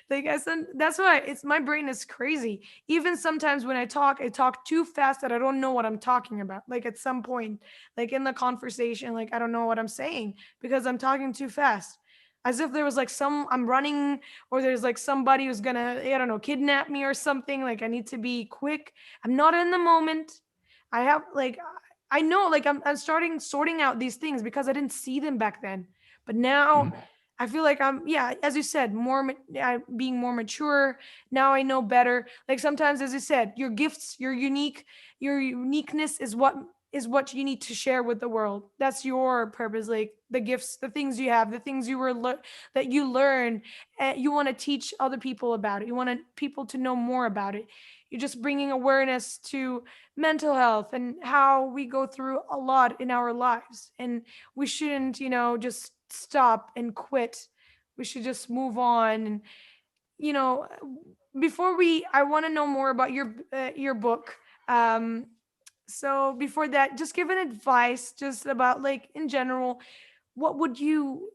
Speaker 1: Like I said, that's why it's my brain is crazy. Even sometimes when I talk too fast that I don't know what I'm talking about. Like at some point, like in the conversation, like I don't know what I'm saying because I'm talking too fast. As if there was like I'm running or there's like somebody who's gonna, I don't know, kidnap me or something. Like I need to be quick. I'm not in the moment. I have like, I know like I'm starting sorting out these things because I didn't see them back then. But now I feel like I'm, yeah, as you said, being more mature. Now I know better. Like sometimes, as you said, your gifts, your uniqueness is what you need to share with the world. That's your purpose. Like the gifts, the things you have, the things that you learn, you want to teach other people about it. You want people to know more about it. You're just bringing awareness to mental health and how we go through a lot in our lives, and we shouldn't, just stop and quit. We should just move on. And you know, I want to know more about your book. Um, so before that, just give an advice, just about like in general, what would you,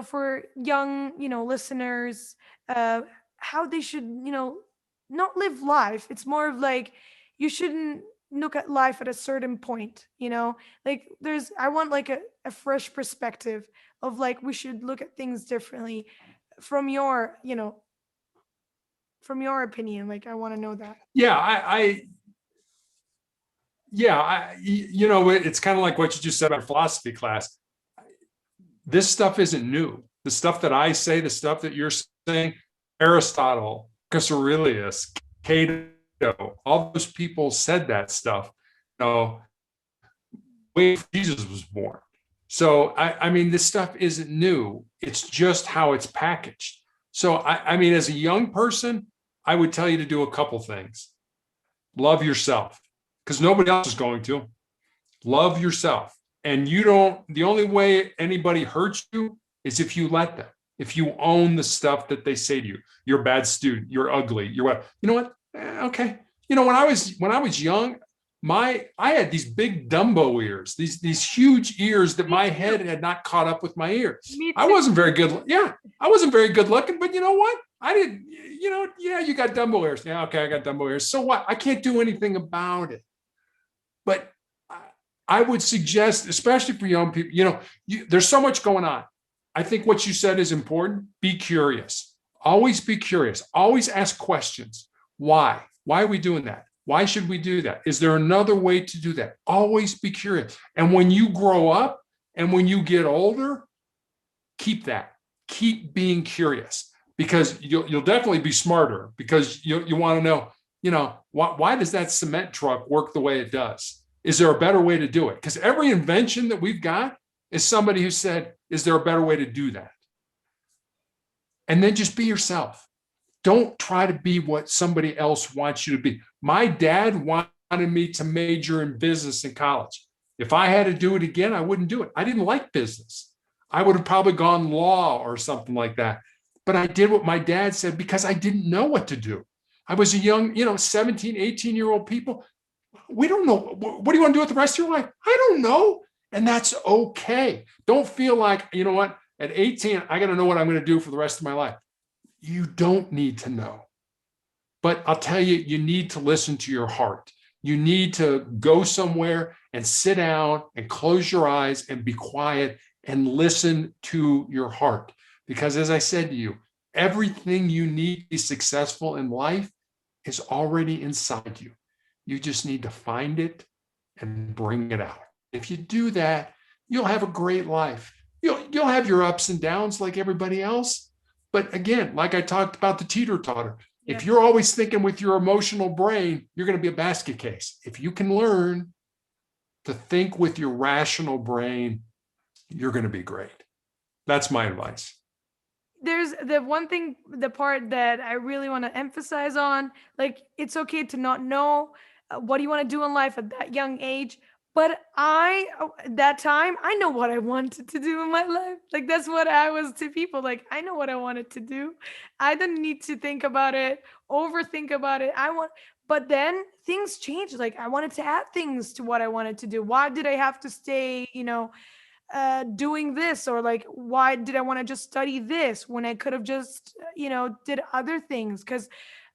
Speaker 1: for young, listeners, uh, how they should, not live life. It's more of like you shouldn't look at life at a certain point, like I want like a fresh perspective of like we should look at things differently from your, from your opinion. Like I want to know that.
Speaker 2: Yeah, it's kind of like what you just said about philosophy class. This stuff isn't new. The stuff that I say, the stuff that you're saying, Aristotle, Marcus Aurelius, Cato, all those people said that stuff, way before Jesus was born. So, I mean, this stuff isn't new. It's just how it's packaged. So, I mean, as a young person, I would tell you to do a couple things. Love yourself, because nobody else is going to. Love yourself. And the only way anybody hurts you is if you let them, if you own the stuff that they say to you. You're a bad student, you're ugly, you're what, you know what? Okay. When I was young, I had these big Dumbo ears, these huge ears that my head had not caught up with my ears.
Speaker 1: Me too.
Speaker 2: I wasn't very good. Yeah, I wasn't very good looking, but you know what? I didn't, yeah, you got Dumbo ears. Yeah, okay, I got Dumbo ears. So what? I can't do anything about it. But I would suggest, especially for young people, there's so much going on. I think what you said is important. Be curious. Always be curious. Always ask questions. Why? Why are we doing that? Why should we do that? Is there another way to do that? Always be curious. And when you grow up and when you get older, keep that. Keep being curious, because you'll definitely be smarter, because you want to know, why does that cement truck work the way it does? Is there a better way to do it? Because every invention that we've got is somebody who said, is there a better way to do that? And then just be yourself. Don't try to be what somebody else wants you to be. My dad wanted me to major in business in college. If I had to do it again, I wouldn't do it. I didn't like business. I would have probably gone law or something like that. But I did what my dad said because I didn't know what to do. I was a young, 17, 18-year-old people. We don't know. What do you want to do with the rest of your life? I don't know. And that's okay. Don't feel like, you know what, at 18, I got to know what I'm going to do for the rest of my life. You don't need to know. But I'll tell you, you need to listen to your heart. You need to go somewhere and sit down and close your eyes and be quiet and listen to your heart. Because as I said to you, everything you need to be successful in life is already inside you. You just need to find it and bring it out. If you do that, you'll have a great life. You'll have your ups and downs like everybody else. But again, like I talked about the teeter-totter, if you're always thinking with your emotional brain, you're going to be a basket case. If you can learn to think with your rational brain, you're going to be great. That's my advice.
Speaker 1: there's the one thing, the part that I really want to emphasize on, like, it's okay to not know what you want to do in life at that young age. But that time, I know what I wanted to do in my life. Like, that's what I was to people. Like, I know what I wanted to do. I didn't need to think about it, overthink about it. But then things changed. Like, I wanted to add things to what I wanted to do. Why did I have to stay, doing this, or like why did I want to just study this when I could have just did other things? Because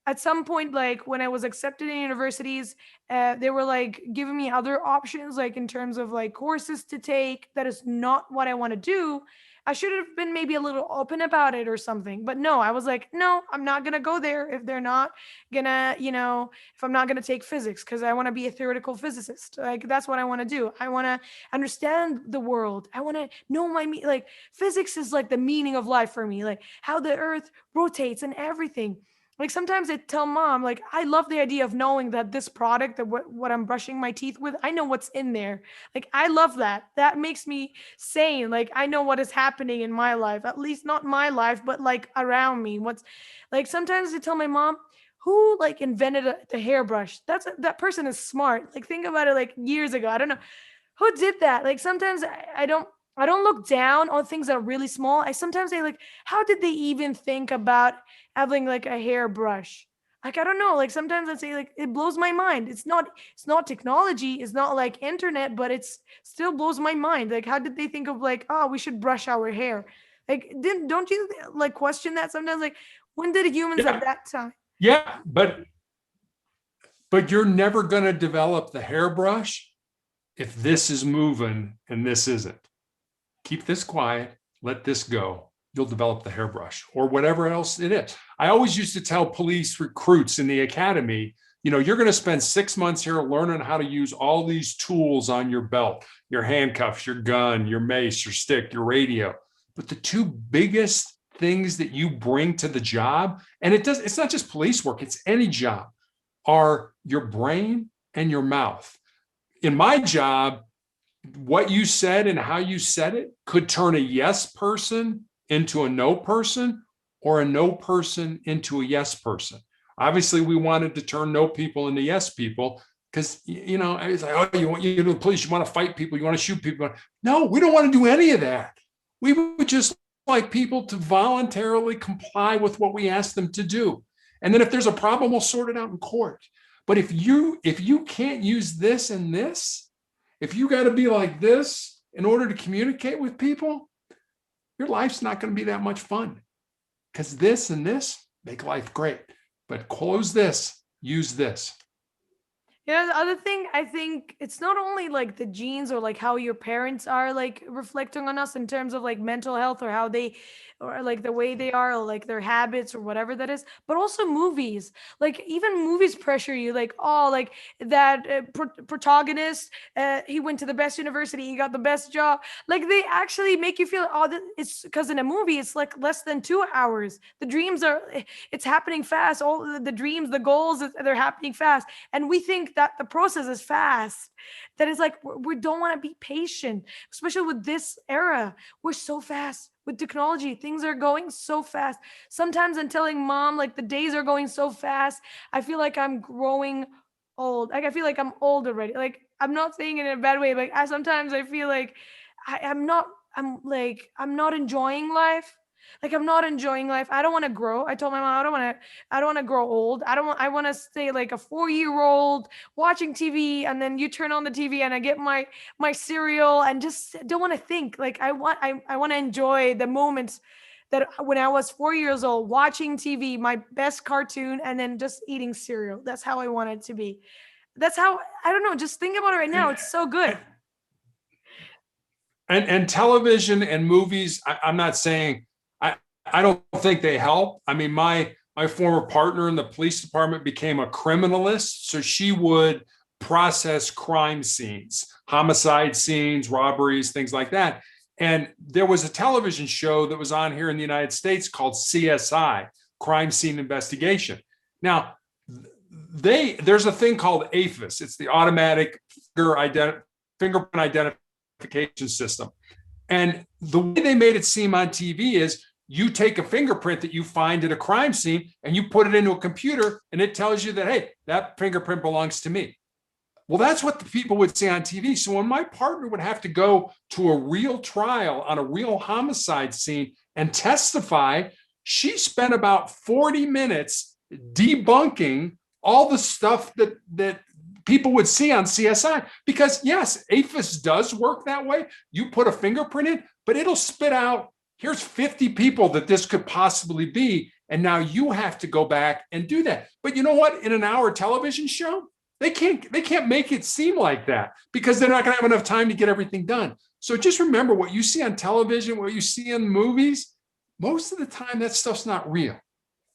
Speaker 1: at some point, like when I was accepted in universities, they were like giving me other options, like in terms of like courses to take. That is not what I want to do. I should have been maybe a little open about it or something. But no, I was like, no, I'm not going to go there if they're not gonna, if I'm not going to take physics because I want to be a theoretical physicist. Like, that's what I want to do. I want to understand the world. I want to know like physics is like the meaning of life for me, like how the earth rotates and everything. Like sometimes I tell mom, like, I love the idea of knowing that this product, that what I'm brushing my teeth with, I know what's in there. Like, I love that. That makes me sane. Like, I know what is happening in my life, at least not my life, but like around me. What's like sometimes I tell my mom, who like invented the hairbrush? That person is smart. Like, think about it, like years ago. I don't know who did that. Like sometimes I don't look down on things that are really small. I sometimes say like, how did they even think about having like a hairbrush? Like, I don't know. Like sometimes I say like, it blows my mind. It's not technology. It's not like internet, but it's still blows my mind. Like, how did they think of like, oh, we should brush our hair? Like, didn't don't you like question that sometimes? Like, when did humans at
Speaker 2: Yeah,
Speaker 1: that time?
Speaker 2: yeah, but you're never going to develop the hairbrush if this is moving and this isn't. Keep this quiet, let this go. You'll develop the hairbrush or whatever else it is. I always used to tell police recruits in the academy, you're going to spend 6 months here learning how to use all these tools on your belt, your handcuffs, your gun, your mace, your stick, your radio. But the two biggest things that you bring to the job, and it's not just police work, it's any job, are your brain and your mouth. In my job, what you said and how you said it could turn a yes person into a no person, or a no person into a yes person. Obviously, we wanted to turn no people into yes people because, it's like, oh, you want the police, you want to fight people, you want to shoot people. No, we don't want to do any of that. We would just like people to voluntarily comply with what we ask them to do. And then if there's a problem, we'll sort it out in court. But if you can't use this and this, if you got to be like this in order to communicate with people, your life's not going to be that much fun, because this and this make life great. But close this, use this.
Speaker 1: Yeah, the other thing, I think it's not only like the genes or like how your parents are like reflecting on us in terms of like mental health, or how they, or like the way they are, or like their habits or whatever that is, but also movies. Like, even movies pressure you, like, oh, like that protagonist, he went to the best university, he got the best job. Like, they actually make you feel, oh, it's because in a movie, it's like less than 2 hours. The dreams are, it's happening fast. All the dreams, the goals, they're happening fast. And we think that the process is fast. That is like, we don't want to be patient, especially with this era. We're so fast with technology. Things are going so fast. Sometimes I'm telling mom, like, the days are going so fast. I feel like I'm growing old. Like, I feel like I'm old already. Like, I'm not saying it in a bad way. Like, sometimes I feel like I'm not enjoying life. Like, I'm not enjoying life. I don't want to grow. I told my mom, I don't want to grow old. I want to stay like a 4-year-old watching TV, and then you turn on the TV and I get my cereal and just don't want to think. Like, I want to enjoy the moments that when I was 4 years old, watching TV, my best cartoon, and then just eating cereal. That's how I want it to be. That's how, I don't know, just think about it right now. It's so good.
Speaker 2: And television and movies, I'm not saying, I don't think they help. I mean, my former partner in the police department became a criminalist, so she would process crime scenes, homicide scenes, robberies, things like that. And there was a television show that was on here in the United States called CSI, Crime Scene Investigation. Now, there's a thing called AFIS. It's the automatic fingerprint identification system. And the way they made it seem on TV is you take a fingerprint that you find at a crime scene and you put it into a computer and it tells you that, hey, that fingerprint belongs to me. Well, that's what the people would see on TV. So when my partner would have to go to a real trial on a real homicide scene and testify, she spent about 40 minutes debunking all the stuff that people would see on CSI. Because yes, AFIS does work that way. You put a fingerprint in, but it'll spit out, here's 50 people that this could possibly be. And now you have to go back and do that. But you know what? In an hour television show, they can't make it seem like that because they're not going to have enough time to get everything done. So just remember, what you see on television, what you see in movies, most of the time that stuff's not real.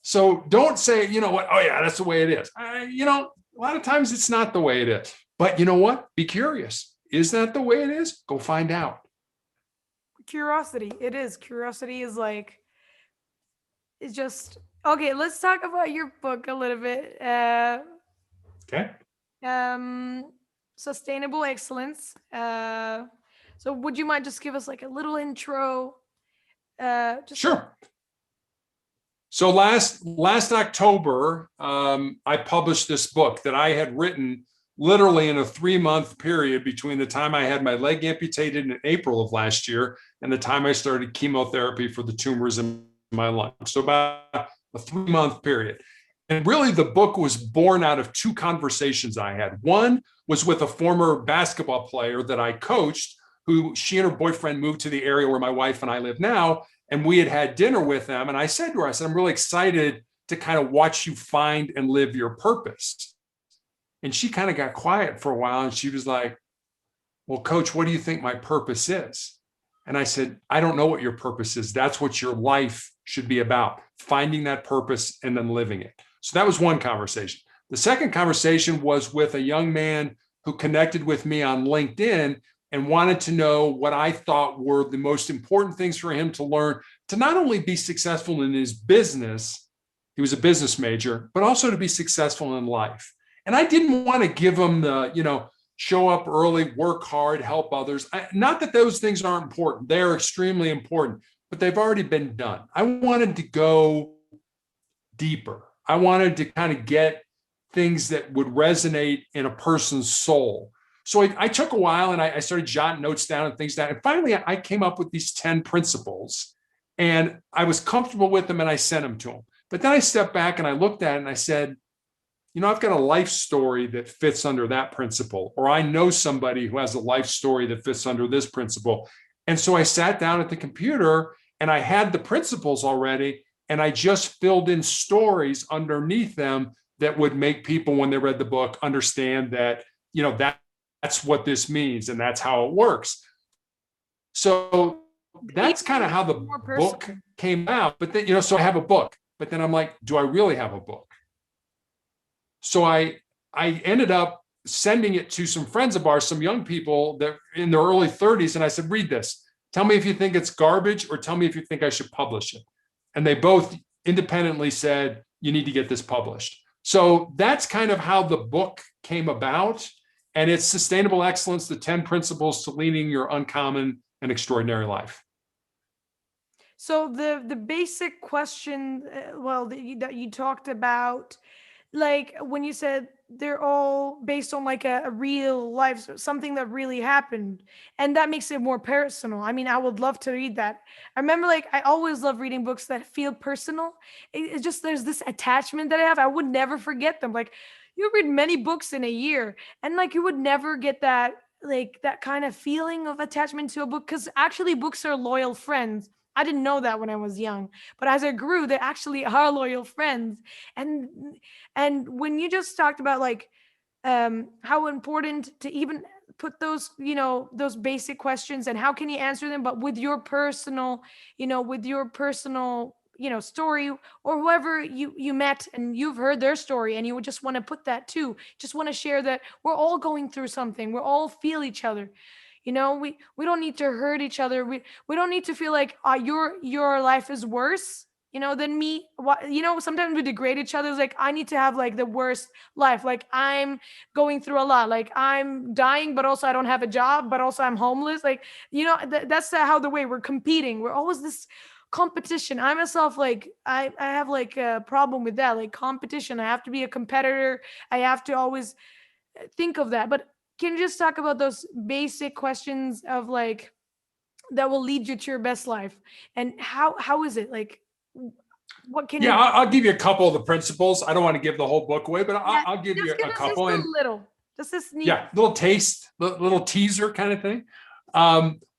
Speaker 2: So don't say, you know what, oh yeah, that's the way it is. A lot of times it's not the way it is. But you know what? Be curious. Is that the way it is? Go find out.
Speaker 1: Curiosity. It is. Curiosity is like, it's just, okay, let's talk about your book a little bit.
Speaker 2: Okay.
Speaker 1: Sustainable excellence. So would you mind just give us like a little intro?
Speaker 2: Sure. So last October, I published this book that I had written literally in a 3-month period between the time I had my leg amputated in April of last year and the time I started chemotherapy for the tumors in my lung. So about a 3-month period. And really, the book was born out of 2 conversations I had. One was with a former basketball player that I coached, who she and her boyfriend moved to the area where my wife and I live now. And we had dinner with them. And I said to her, I'm really excited to kind of watch you find and live your purpose. And she kind of got quiet for a while. And she was like, well, Coach, what do you think my purpose is? And I said, I don't know what your purpose is. That's what your life should be about, finding that purpose and then living it. So that was one conversation. The second conversation was with a young man who connected with me on LinkedIn and wanted to know what I thought were the most important things for him to learn to not only be successful in his business, he was a business major, but also to be successful in life. And I didn't want to give him the, show up early, work hard, help others. Not that those things aren't important. They're extremely important, but they've already been done. I wanted to go deeper. I wanted to kind of get things that would resonate in a person's soul. So I took a while and I started jotting notes down and things down. And finally, I came up with these 10 principles and I was comfortable with them and I sent them to him. But then I stepped back and I looked at it and I said, I've got a life story that fits under that principle, or I know somebody who has a life story that fits under this principle. And so I sat down at the computer and I had the principles already. And I just filled in stories underneath them that would make people, when they read the book, understand that, that's what this means and that's how it works. So that's kind of how the book came out. But then, so I have a book, but then I'm like, do I really have a book? So I ended up sending it to some friends of ours, some young people that in their early 30s. And I said, read this. Tell me if you think it's garbage or tell me if you think I should publish it. And they both independently said, you need to get this published. So that's kind of how the book came about. And it's Sustainable Excellence, the 10 Principles to Leading Your Uncommon and Extraordinary Life.
Speaker 1: So the basic question, that you talked about, like when you said they're all based on like a real life, something that really happened, and that makes it more personal. I mean, I would love to read that. I remember, like, I always love reading books that feel personal. It's just, there's this attachment that I have. I would never forget them. Like, you read many books in a year and like you would never get that, like, that kind of feeling of attachment to a book, because actually books are loyal friends. I didn't know that when I was young, but as I grew, they actually are loyal friends. And when you just talked about like how important to even put those, those basic questions, and how can you answer them, but with your personal, story, or whoever you met and you've heard their story, and you would just want to put that too, just want to share that we're all going through something, we're all feel each other. We don't need to hurt each other. We don't need to feel like your life is worse, than me. Sometimes we degrade each other. It's like, I need to have like the worst life. Like, I'm going through a lot. Like, I'm dying, but also I don't have a job, but also I'm homeless. Like, that's how the way we're competing. We're always this competition. I myself, like, I have like a problem with that, like competition. I have to be a competitor. I have to always think of that. But can you just talk about those basic questions of like that will lead you to your best life, and how is it like, what can
Speaker 2: Yeah,
Speaker 1: you?
Speaker 2: I'll give you a couple of the principles. I don't want to give the whole book away, but
Speaker 1: Yeah,
Speaker 2: I'll give you
Speaker 1: just give
Speaker 2: a
Speaker 1: us just
Speaker 2: couple.
Speaker 1: a
Speaker 2: And
Speaker 1: little, just this neat.
Speaker 2: yeah, little taste, little teaser kind of thing.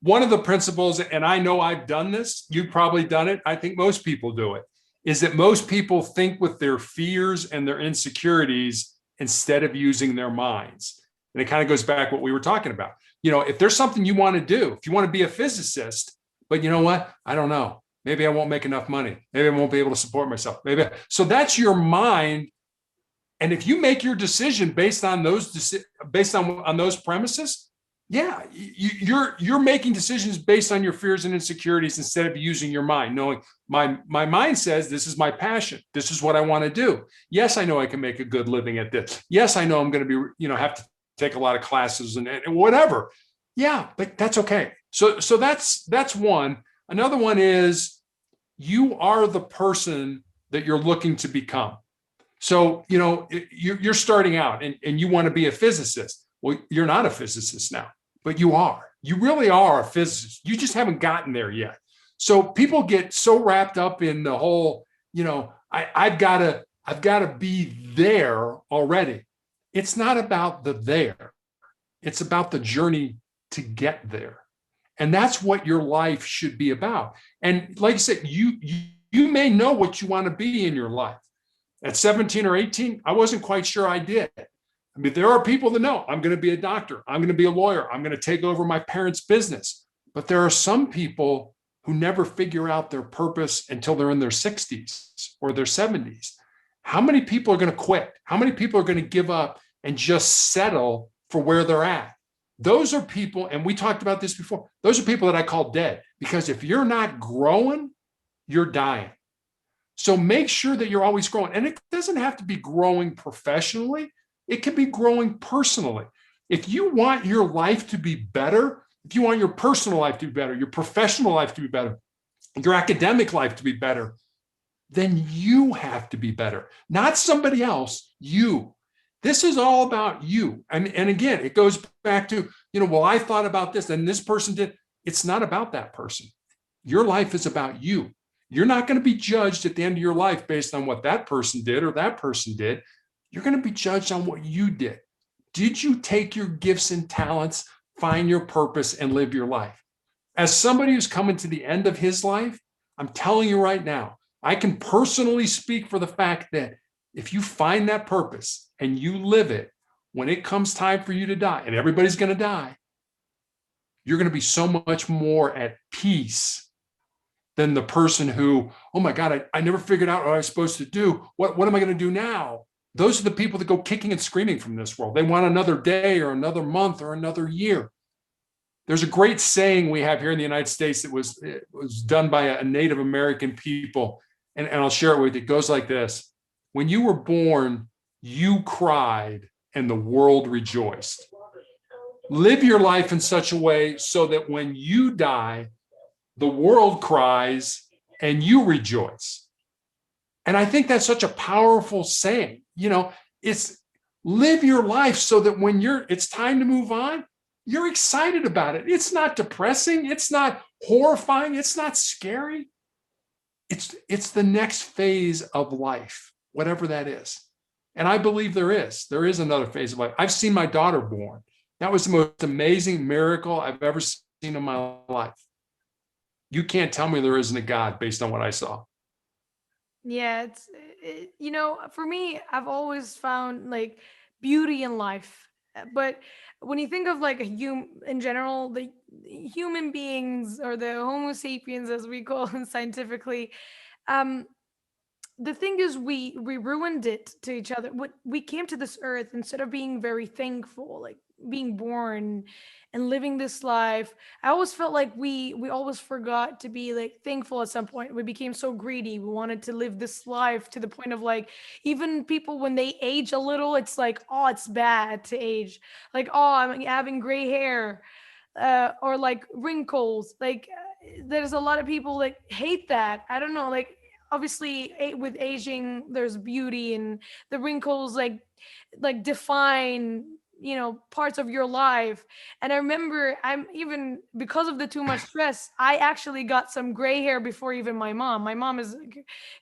Speaker 2: One of the principles, and I know I've done this, you've probably done it, I think most people do it, is that most people think with their fears and their insecurities instead of using their minds. And it kind of goes back what we were talking about. If there's something you want to do, if you want to be a physicist, but you know what? I don't know. Maybe I won't make enough money. Maybe I won't be able to support myself. So that's your mind. And if you make your decision based on those premises, yeah, you're making decisions based on your fears and insecurities instead of using your mind, knowing my mind says this is my passion. This is what I want to do. Yes, I know I can make a good living at this. Yes, I know I'm going to be, have to take a lot of classes and whatever. Yeah, but that's okay. So that's one. Another one is you are the person that you're looking to become. So, you're starting out and you want to be a physicist. Well, you're not a physicist now, but you are. You really are a physicist. You just haven't gotten there yet. So people get so wrapped up in the whole, I've got to be there already. It's not about the there. It's about the journey to get there. And that's what your life should be about. And like I said, you may know what you want to be in your life. At 17 or 18, I wasn't quite sure I did. I mean, there are people that know I'm going to be a doctor. I'm going to be a lawyer. I'm going to take over my parents' business. But there are some people who never figure out their purpose until they're in their 60s or their 70s. How many people are going to quit? How many people are going to give up and just settle for where they're at? Those are people, and we talked about this before, those are people that I call dead, because if you're not growing, you're dying. So make sure that you're always growing. And it doesn't have to be growing professionally. It can be growing personally. If you want your life to be better, if you want your personal life to be better, your professional life to be better, your academic life to be better, then you have to be better, not somebody else, you. This is all about you. And again, it goes back to, well, I thought about this and this person did. It's not about that person. Your life is about you. You're not going to be judged at the end of your life based on what that person did or that person did. You're going to be judged on what you did. Did you take your gifts and talents, find your purpose, and live your life? As somebody who's coming to the end of his life, I'm telling you right now, I can personally speak for the fact that if you find that purpose and you live it, when it comes time for you to die, and everybody's going to die, you're going to be so much more at peace than the person who, oh my God, I never figured out what I was supposed to do. What am I going to do now? Those are the people that go kicking and screaming from this world. They want another day or another month or another year. There's a great saying we have here in the United States that was done by a Native American people, and I'll share it with you. It goes like this. When you were born, you cried and the world rejoiced. Live your life in such a way so that when you die, the world cries and you rejoice. And I think that's such a powerful saying. It's live your life so that when it's time to move on, you're excited about it. It's not depressing. It's not horrifying. It's not scary. It's the next phase of life, whatever that is. And I believe there is another phase of life. I've seen my daughter born. That was the most amazing miracle I've ever seen in my life. You can't tell me there isn't a God based on what I saw.
Speaker 1: Yeah, for me, I've always found like beauty in life. But when you think of like a in general, the human beings, or the Homo sapiens, as we call them scientifically, um, the thing is, we ruined it to each other. We came to this earth instead of being very thankful, like being born and living this life. I always felt like we always forgot to be like thankful. At some point we became so greedy, we wanted to live this life to the point of like, even people when they age a little, it's like, oh, it's bad to age, like, oh, I'm having gray hair, or like wrinkles, like, there's a lot of people like hate that. I don't know, like obviously with aging there's beauty, and the wrinkles like define, you know, parts of your life. And I remember, I'm even because of the too much stress, I actually got some gray hair before even my mom is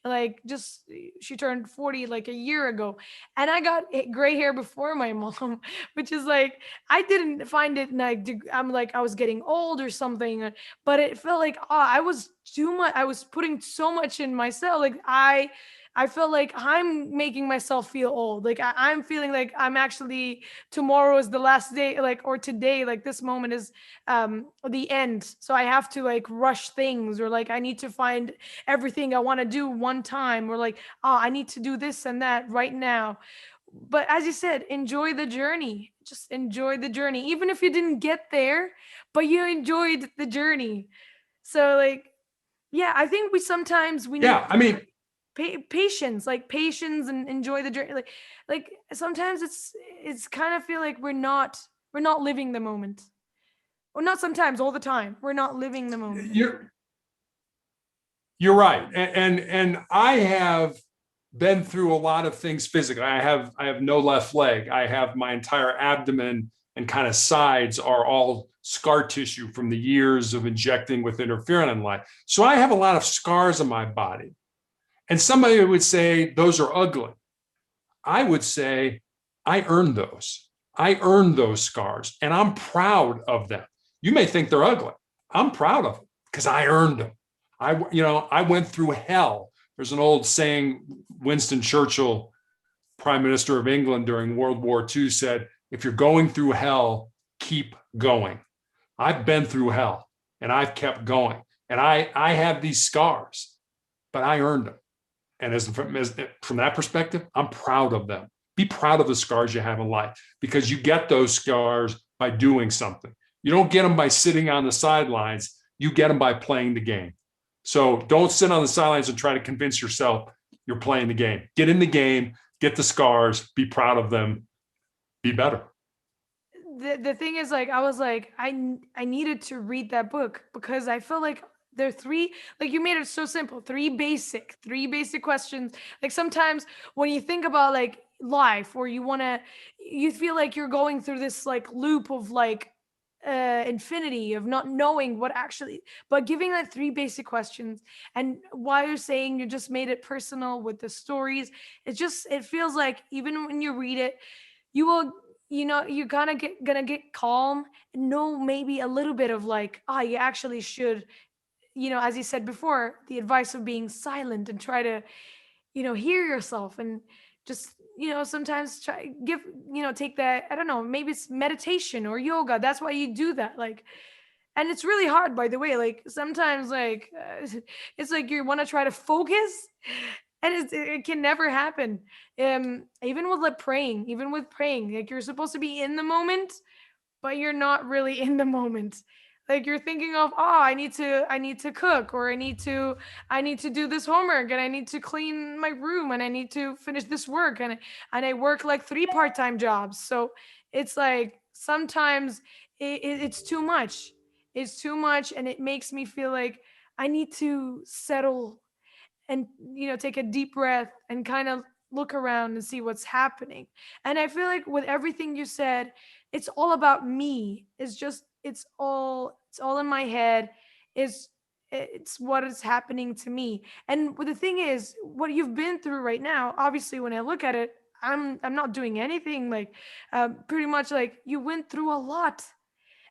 Speaker 1: like just she turned 40 like a year ago, and I got gray hair before my mom, which is like I didn't find it like I'm like I was getting old or something, but it felt like, oh, I was too much. I was putting so much in myself. Like I felt like I'm making myself feel old. Like I'm feeling like I'm actually, tomorrow is the last day, like, or today, like this moment is the end. So I have to like rush things, or like I need to find everything I want to do one time, or like, oh, I need to do this and that right now. But as you said, enjoy the journey. Just enjoy the journey, even if you didn't get there, but you enjoyed the journey. So like, yeah, I think we sometimes we need
Speaker 2: Yeah, I mean,
Speaker 1: patience, like patience, and enjoy the journey. Like sometimes it's kind of feel like we're not living the moment. Or not sometimes, all the time. We're not living the moment.
Speaker 2: you're you're right, and I have been through a lot of things physically. I have no left leg. I have my entire abdomen and kind of sides are all scar tissue from the years of injecting with interferon in life. So I have a lot of scars on my body. And somebody would say those are ugly. I would say I earned those. I earned those scars, and I'm proud of them. You may think they're ugly. I'm proud of them because I earned them. I went through hell. There's an old saying, Winston Churchill, Prime Minister of England during World War II, said, if you're going through hell, keep going. I've been through hell and I've kept going. And I have these scars, but I earned them. And from that perspective, I'm proud of them. Be proud of the scars you have in life, because you get those scars by doing something. You don't get them by sitting on the sidelines. You get them by playing the game. So don't sit on the sidelines and try to convince yourself you're playing the game. Get in the game, get the scars, be proud of them, be better.
Speaker 1: The thing is, like, I was like, I needed to read that book because I felt like there are three, like you made it so simple, three basic questions. Like sometimes when you think about like life, or you feel like you're going through this like loop of like infinity of not knowing what actually, but giving like three basic questions. And while you're saying you just made it personal with the stories, it feels like even when you read it, you will, you know, you're gonna get calm and know maybe a little bit of like, ah, you actually should, you know, as you said before, the advice of being silent and try to, you know, hear yourself, and just, you know, sometimes try give, you know, take that, I don't know, maybe it's meditation or yoga. That's why you do that. Like, and it's really hard, by the way. Like sometimes like it's like you want to try to focus, and it can never happen. Even with like praying, even with praying, like you're supposed to be in the moment, but you're not really in the moment. Like you're thinking of, oh, I need to cook, or I need to do this homework, and I need to clean my room, and I need to finish this work, and I work like three part-time jobs. So it's like sometimes it's too much. It's too much, and it makes me feel like I need to settle and, you know, take a deep breath and kind of look around and see what's happening. And I feel like with everything you said, it's all about me. It's just it's all in my head. It's what is happening to me. And the thing is, what you've been through right now, obviously when I look at it, I'm not doing anything like pretty much like you went through a lot,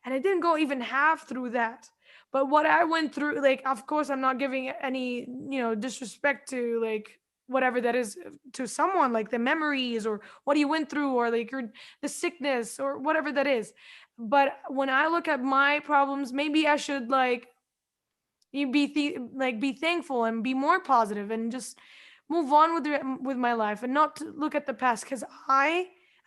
Speaker 1: and I didn't go even half through that. But what I went through, like, of course, I'm not giving any, you know, disrespect to like whatever that is to someone, like the memories or what you went through, or like your the sickness or whatever that is. But when I look at my problems, maybe I should like like be thankful and be more positive and just move on with with my life, and not to look at the past, because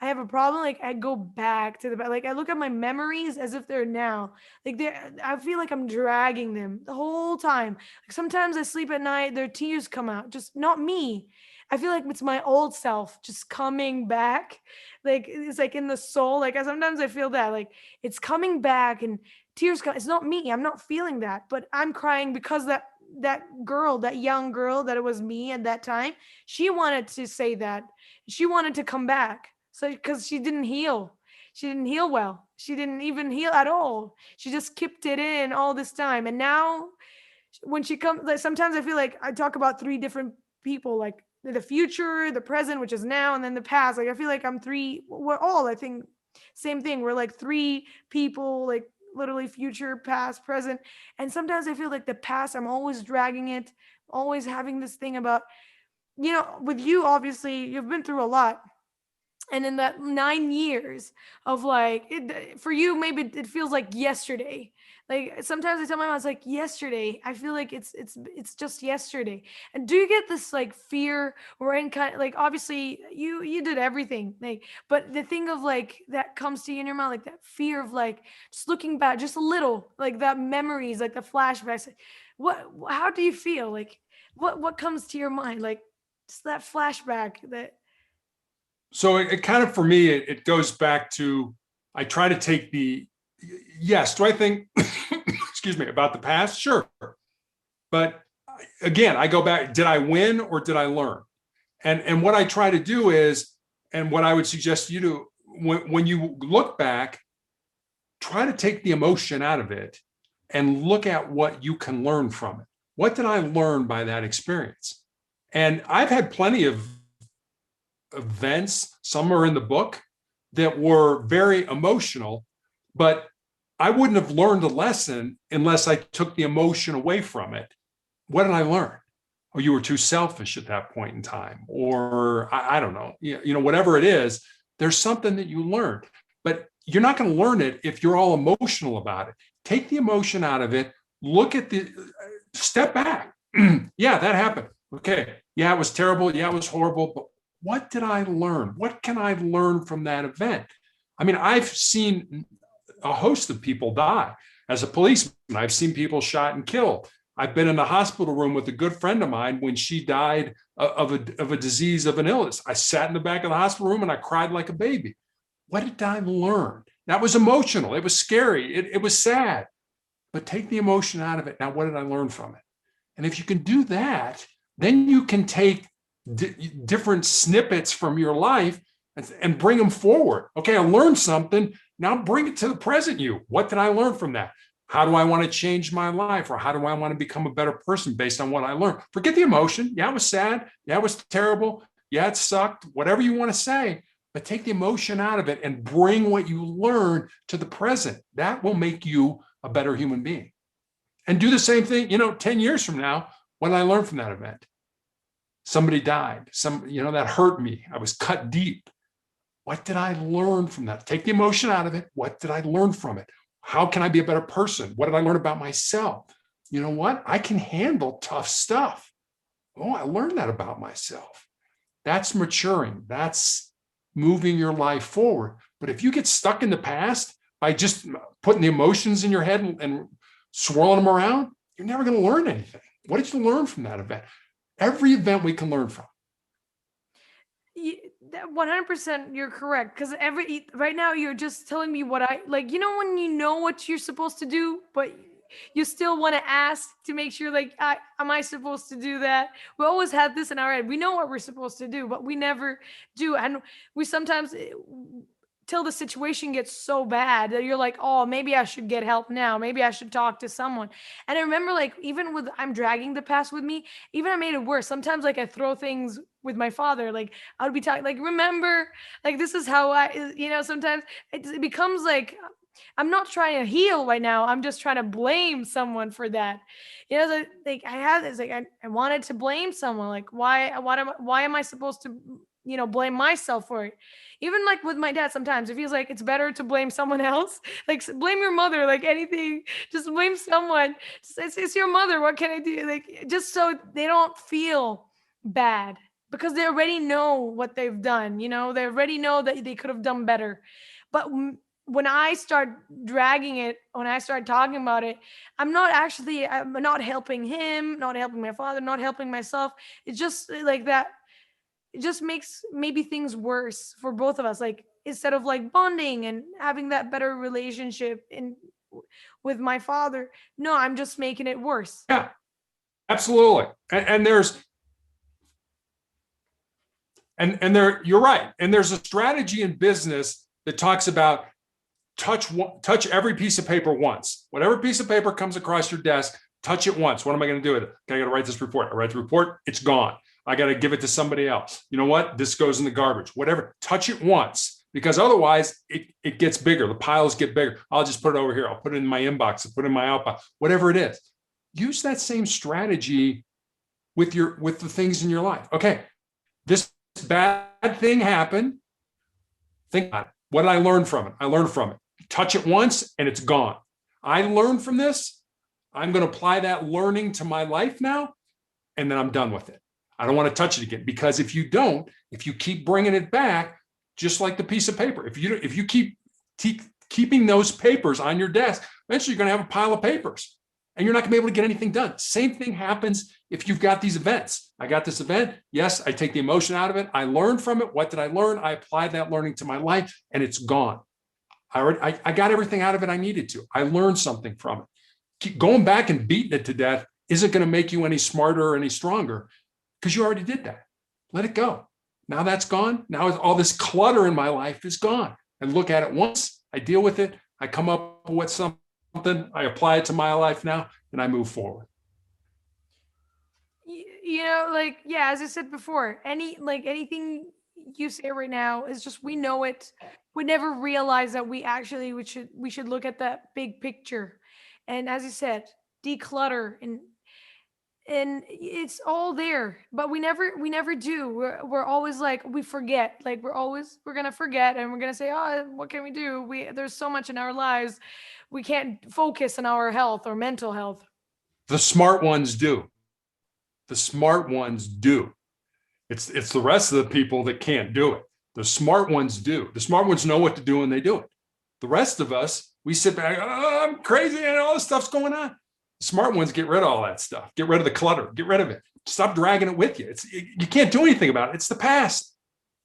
Speaker 1: I have a problem, like I go back to like I look at my memories as if they're now. Like I feel like I'm dragging them the whole time. Like sometimes I sleep at night, their tears come out, just not me. I feel like it's my old self just coming back. Like it's like in the soul. Like sometimes I feel that like it's coming back and tears come. It's not me. I'm not feeling that, but I'm crying because that girl, that young girl that it was me at that time, she wanted to say that. She wanted to come back. So because she didn't heal. She didn't heal well. She didn't even heal at all. She just kept it in all this time. And now when she comes, like sometimes I feel like I talk about three different people, like the future, the present, which is now, and then the past. Like I feel like I'm three, we're all, I think, same thing. We're like three people, like literally future, past, present. And sometimes I feel like the past, I'm always dragging it, always having this thing about, with you, obviously, you've been through a lot. And in that 9 years of like for you, maybe it feels like yesterday. Like sometimes I tell my mom, it's like yesterday. I feel like it's just yesterday. And do you get this like fear or in kind, like obviously you did everything, like, but the thing of like that comes to you in your mind, like that fear of like just looking back just a little, like that memories, like the flashbacks. Like, how do you feel? Like what comes to your mind? Like just that flashback that.
Speaker 2: So it kind of, for me, it goes back to, I try to take yes, do I think, excuse me, about the past? Sure. But again, I go back, did I win or did I learn? And what I try to do is, and what I would suggest you do, when you look back, try to take the emotion out of it and look at what you can learn from it. What did I learn by that experience? And I've had plenty of events, some are in the book, that were very emotional, but I wouldn't have learned a lesson unless I took the emotion away from it. What did I learn? Oh, you were too selfish at that point in time, or I don't know, whatever it is, there's something that you learned, but you're not going to learn it if you're all emotional about it. Take the emotion out of it, look at step back. Yeah, that happened. Okay. Yeah, it was terrible. Yeah, it was horrible, but what did I learn? What can I learn from that event? I mean, I've seen a host of people die. As a policeman, I've seen people shot and killed. I've been in the hospital room with a good friend of mine when she died of a disease, of an illness. I sat in the back of the hospital room and I cried like a baby. What did I learn? That was emotional. It was scary. It was sad. But take the emotion out of it. Now, what did I learn from it? And if you can do that, then you can take different snippets from your life and bring them forward. Okay, I learned something. Now bring it to the present you. What did I learn from that? How do I want to change my life? Or how do I want to become a better person based on what I learned? Forget the emotion. Yeah, it was sad. Yeah, it was terrible. Yeah, it sucked. Whatever you want to say, but take the emotion out of it and bring what you learned to the present. That will make you a better human being. And do the same thing, 10 years from now, what did I learn from that event? Somebody died. That hurt me. I was cut deep. What did I learn from that? Take the emotion out of it. What did I learn from it? How can I be a better person? What did I learn about myself? You know what? I can handle tough stuff. Oh, I learned that about myself. That's maturing. That's moving your life forward. But if you get stuck in the past by just putting the emotions in your head and swirling them around, you're never going to learn anything. What did you learn from that event? Every event we can learn from.
Speaker 1: 100% you're correct, because right now you're just telling me what I like, when you know what you're supposed to do, but you still want to ask to make sure, like, am I supposed to do that? We always have this in our head. We know what we're supposed to do, but we never do. And we sometimes, till the situation gets so bad that you're like, oh, maybe I should get help now. Maybe I should talk to someone. And I remember, like, even with I'm dragging the past with me, even I made it worse. Sometimes, like, I throw things with my father. Like, I would be talking, like, remember, like, this is how sometimes it becomes like, I'm not trying to heal right now. I'm just trying to blame someone for that. Like I had this, like, I wanted to blame someone. Like, why am I supposed to, blame myself for it? Even like with my dad, sometimes it feels like it's better to blame someone else. Like, blame your mother, like anything, just blame someone. It's your mother. What can I do? Like, just so they don't feel bad because they already know what they've done. They already know that they could have done better. But when I start dragging it, when I start talking about it, I'm not helping him, not helping my father, not helping myself. It's just like that. It just makes maybe things worse for both of us. Like, instead of like bonding and having that better relationship with my father, no, I'm just making it worse.
Speaker 2: Yeah, absolutely. And there's and there, you're right. And there's a strategy in business that talks about touch every piece of paper once. Whatever piece of paper comes across your desk, touch it once. What am I going to do with it? Okay, I got to write this report. I write the report, it's gone. I got to give it to somebody else. You know what? This goes in the garbage. Whatever. Touch it once, because otherwise it gets bigger. The piles get bigger. I'll just put it over here. I'll put it in my inbox. I'll put it in my outbox. Whatever it is. Use that same strategy with the things in your life. Okay, this bad thing happened. Think about it. What did I learn from it? I learned from it. Touch it once and it's gone. I learned from this. I'm going to apply that learning to my life now, and then I'm done with it. I don't want to touch it again, because if you keep bringing it back, just like the piece of paper, if you keep keeping those papers on your desk, eventually you're going to have a pile of papers and you're not going to be able to get anything done. Same thing happens if you've got these events. I got this event. Yes, I take the emotion out of it. I learned from it. What did I learn? I applied that learning to my life, and it's gone. I got everything out of it I needed to. I learned something from it. Keep going back and beating it to death isn't going to make you any smarter or any stronger, because you already did that. Let it go. Now that's gone. Now all this clutter in my life is gone. I look at it once, I deal with it, I come up with something, I apply it to my life now, and I move forward.
Speaker 1: Like, yeah, as I said before, anything you say right now is just, we know it. We never realize that we should look at that big picture. And as you said, declutter, and it's all there, but we never do. We're always like, we forget. Like, we're gonna forget, and we're gonna say, oh, what can we do? There's so much in our lives, we can't focus on our health or mental health.
Speaker 2: The smart ones do. The smart ones do. It's the rest of the people that can't do it. The smart ones do. The smart ones know what to do, and they do it. The rest of us, we sit back, oh, I'm crazy, and all this stuff's going on. Smart ones get rid of all that stuff. Get rid of the clutter. Get rid of it. Stop dragging it with you. You can't do anything about it. It's the past.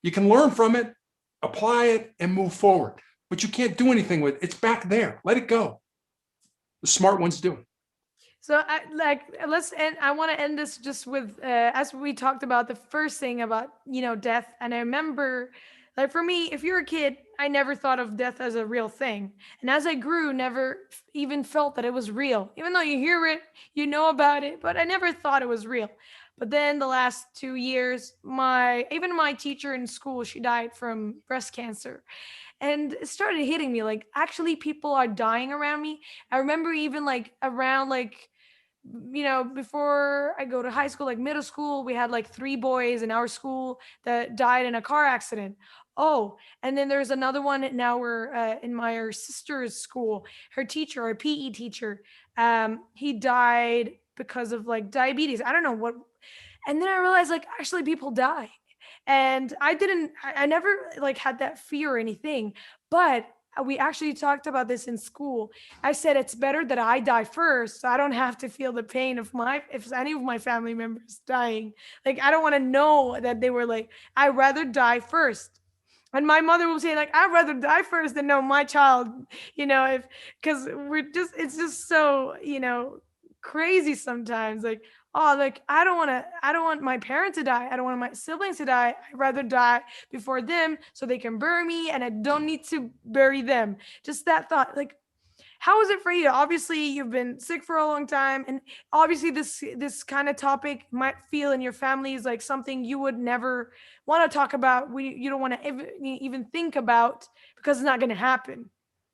Speaker 2: You can learn from it, apply it, and move forward. But you can't do anything with it. It's back there. Let it go. The smart ones do it.
Speaker 1: So let's end. I want to end this just with, as we talked about the first thing about, death. And I remember, like, for me, if you're a kid, I never thought of death as a real thing. And as I grew, never even felt that it was real. Even though you hear it, you know about it, but I never thought it was real. But then the last 2 years, even my teacher in school, she died from breast cancer. And it started hitting me, like, actually people are dying around me. I remember even like around, like, before I go to high school, like middle school, we had like 3 boys in our school that died in a car accident. Oh, and then there's another one now. We're in my sister's school. Her teacher, our PE teacher, he died because of like diabetes. I don't know what. And then I realized, like, actually people die. And I never like had that fear or anything, but we actually talked about this in school. I said, it's better that I die first, so I don't have to feel the pain of if any of my family members dying. Like, I don't want to know that they were like, I'd rather die first. And my mother will say, like, I'd rather die first than know my child, because it's just so, crazy sometimes. Like, oh, like, I don't want my parents to die. I don't want my siblings to die. I'd rather die before them so they can bury me and I don't need to bury them. Just that thought. Like, how is it for you? Obviously, you've been sick for a long time, and obviously this kind of topic might feel in your family is like something you would never want to talk about. You don't want to even think about, because it's not going to happen.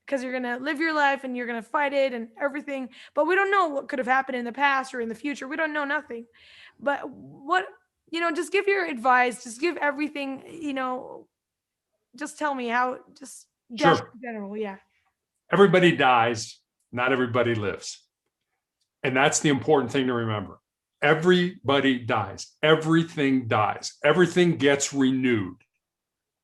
Speaker 1: Because you're going to live your life and you're going to fight it and everything. But we don't know what could have happened in the past or in the future. We don't know nothing. But just give your advice. Just give everything, just tell me how, just death
Speaker 2: Sure.
Speaker 1: in general. Yeah.
Speaker 2: Everybody dies. Not everybody lives. And that's the important thing to remember. Everybody dies. Everything dies. Everything gets renewed.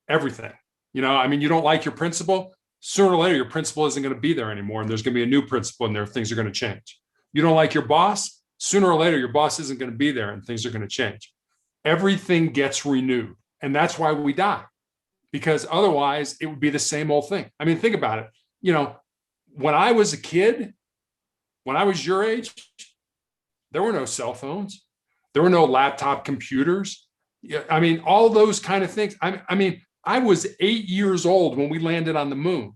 Speaker 2: Everything. You know, I mean, you don't like your principal. Sooner or later, your principal isn't going to be there anymore, and there's going to be a new principal, and there things are going to change. You don't like your boss. Sooner or later, your boss isn't going to be there, and things are going to change. Everything gets renewed, and that's why we die, because otherwise it would be the same old thing. I mean, think about it. You know, when I was a kid, when I was your age, there were no cell phones. There were no laptop computers. I mean, all those kind of things. I mean, I was 8 years old when we landed on the moon.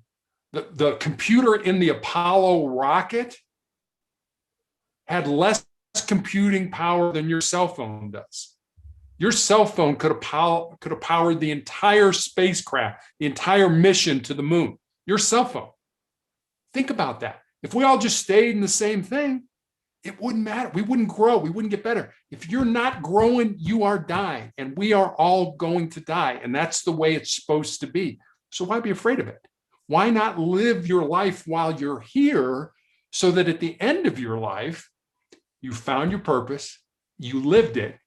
Speaker 2: The computer in the Apollo rocket had less computing power than your cell phone does. Your cell phone could have powered the entire spacecraft, the entire mission to the moon. Your cell phone. Think about that. If we all just stayed in the same thing, it wouldn't matter. We wouldn't grow. We wouldn't get better. If you're not growing, you are dying, and we are all going to die. And that's the way it's supposed to be. So why be afraid of it? Why not live your life while you're here so that at the end of your life, you found your purpose, you lived it,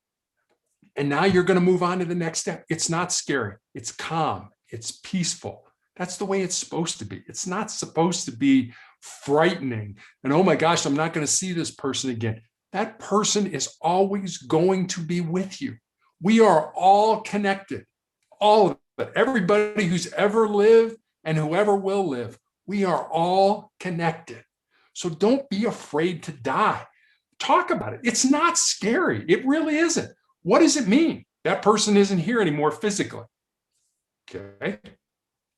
Speaker 2: and now you're going to move on to the next step. It's not scary. It's calm. It's peaceful. That's the way it's supposed to be. It's not supposed to be frightening and, oh my gosh, I'm not going to see this person again. That person is always going to be with you. We are all connected, all of it. Everybody who's ever lived and whoever will live, we are all connected. So don't be afraid to die. Talk about it. It's not scary. It really isn't. What does it mean? That person isn't here anymore physically. Okay.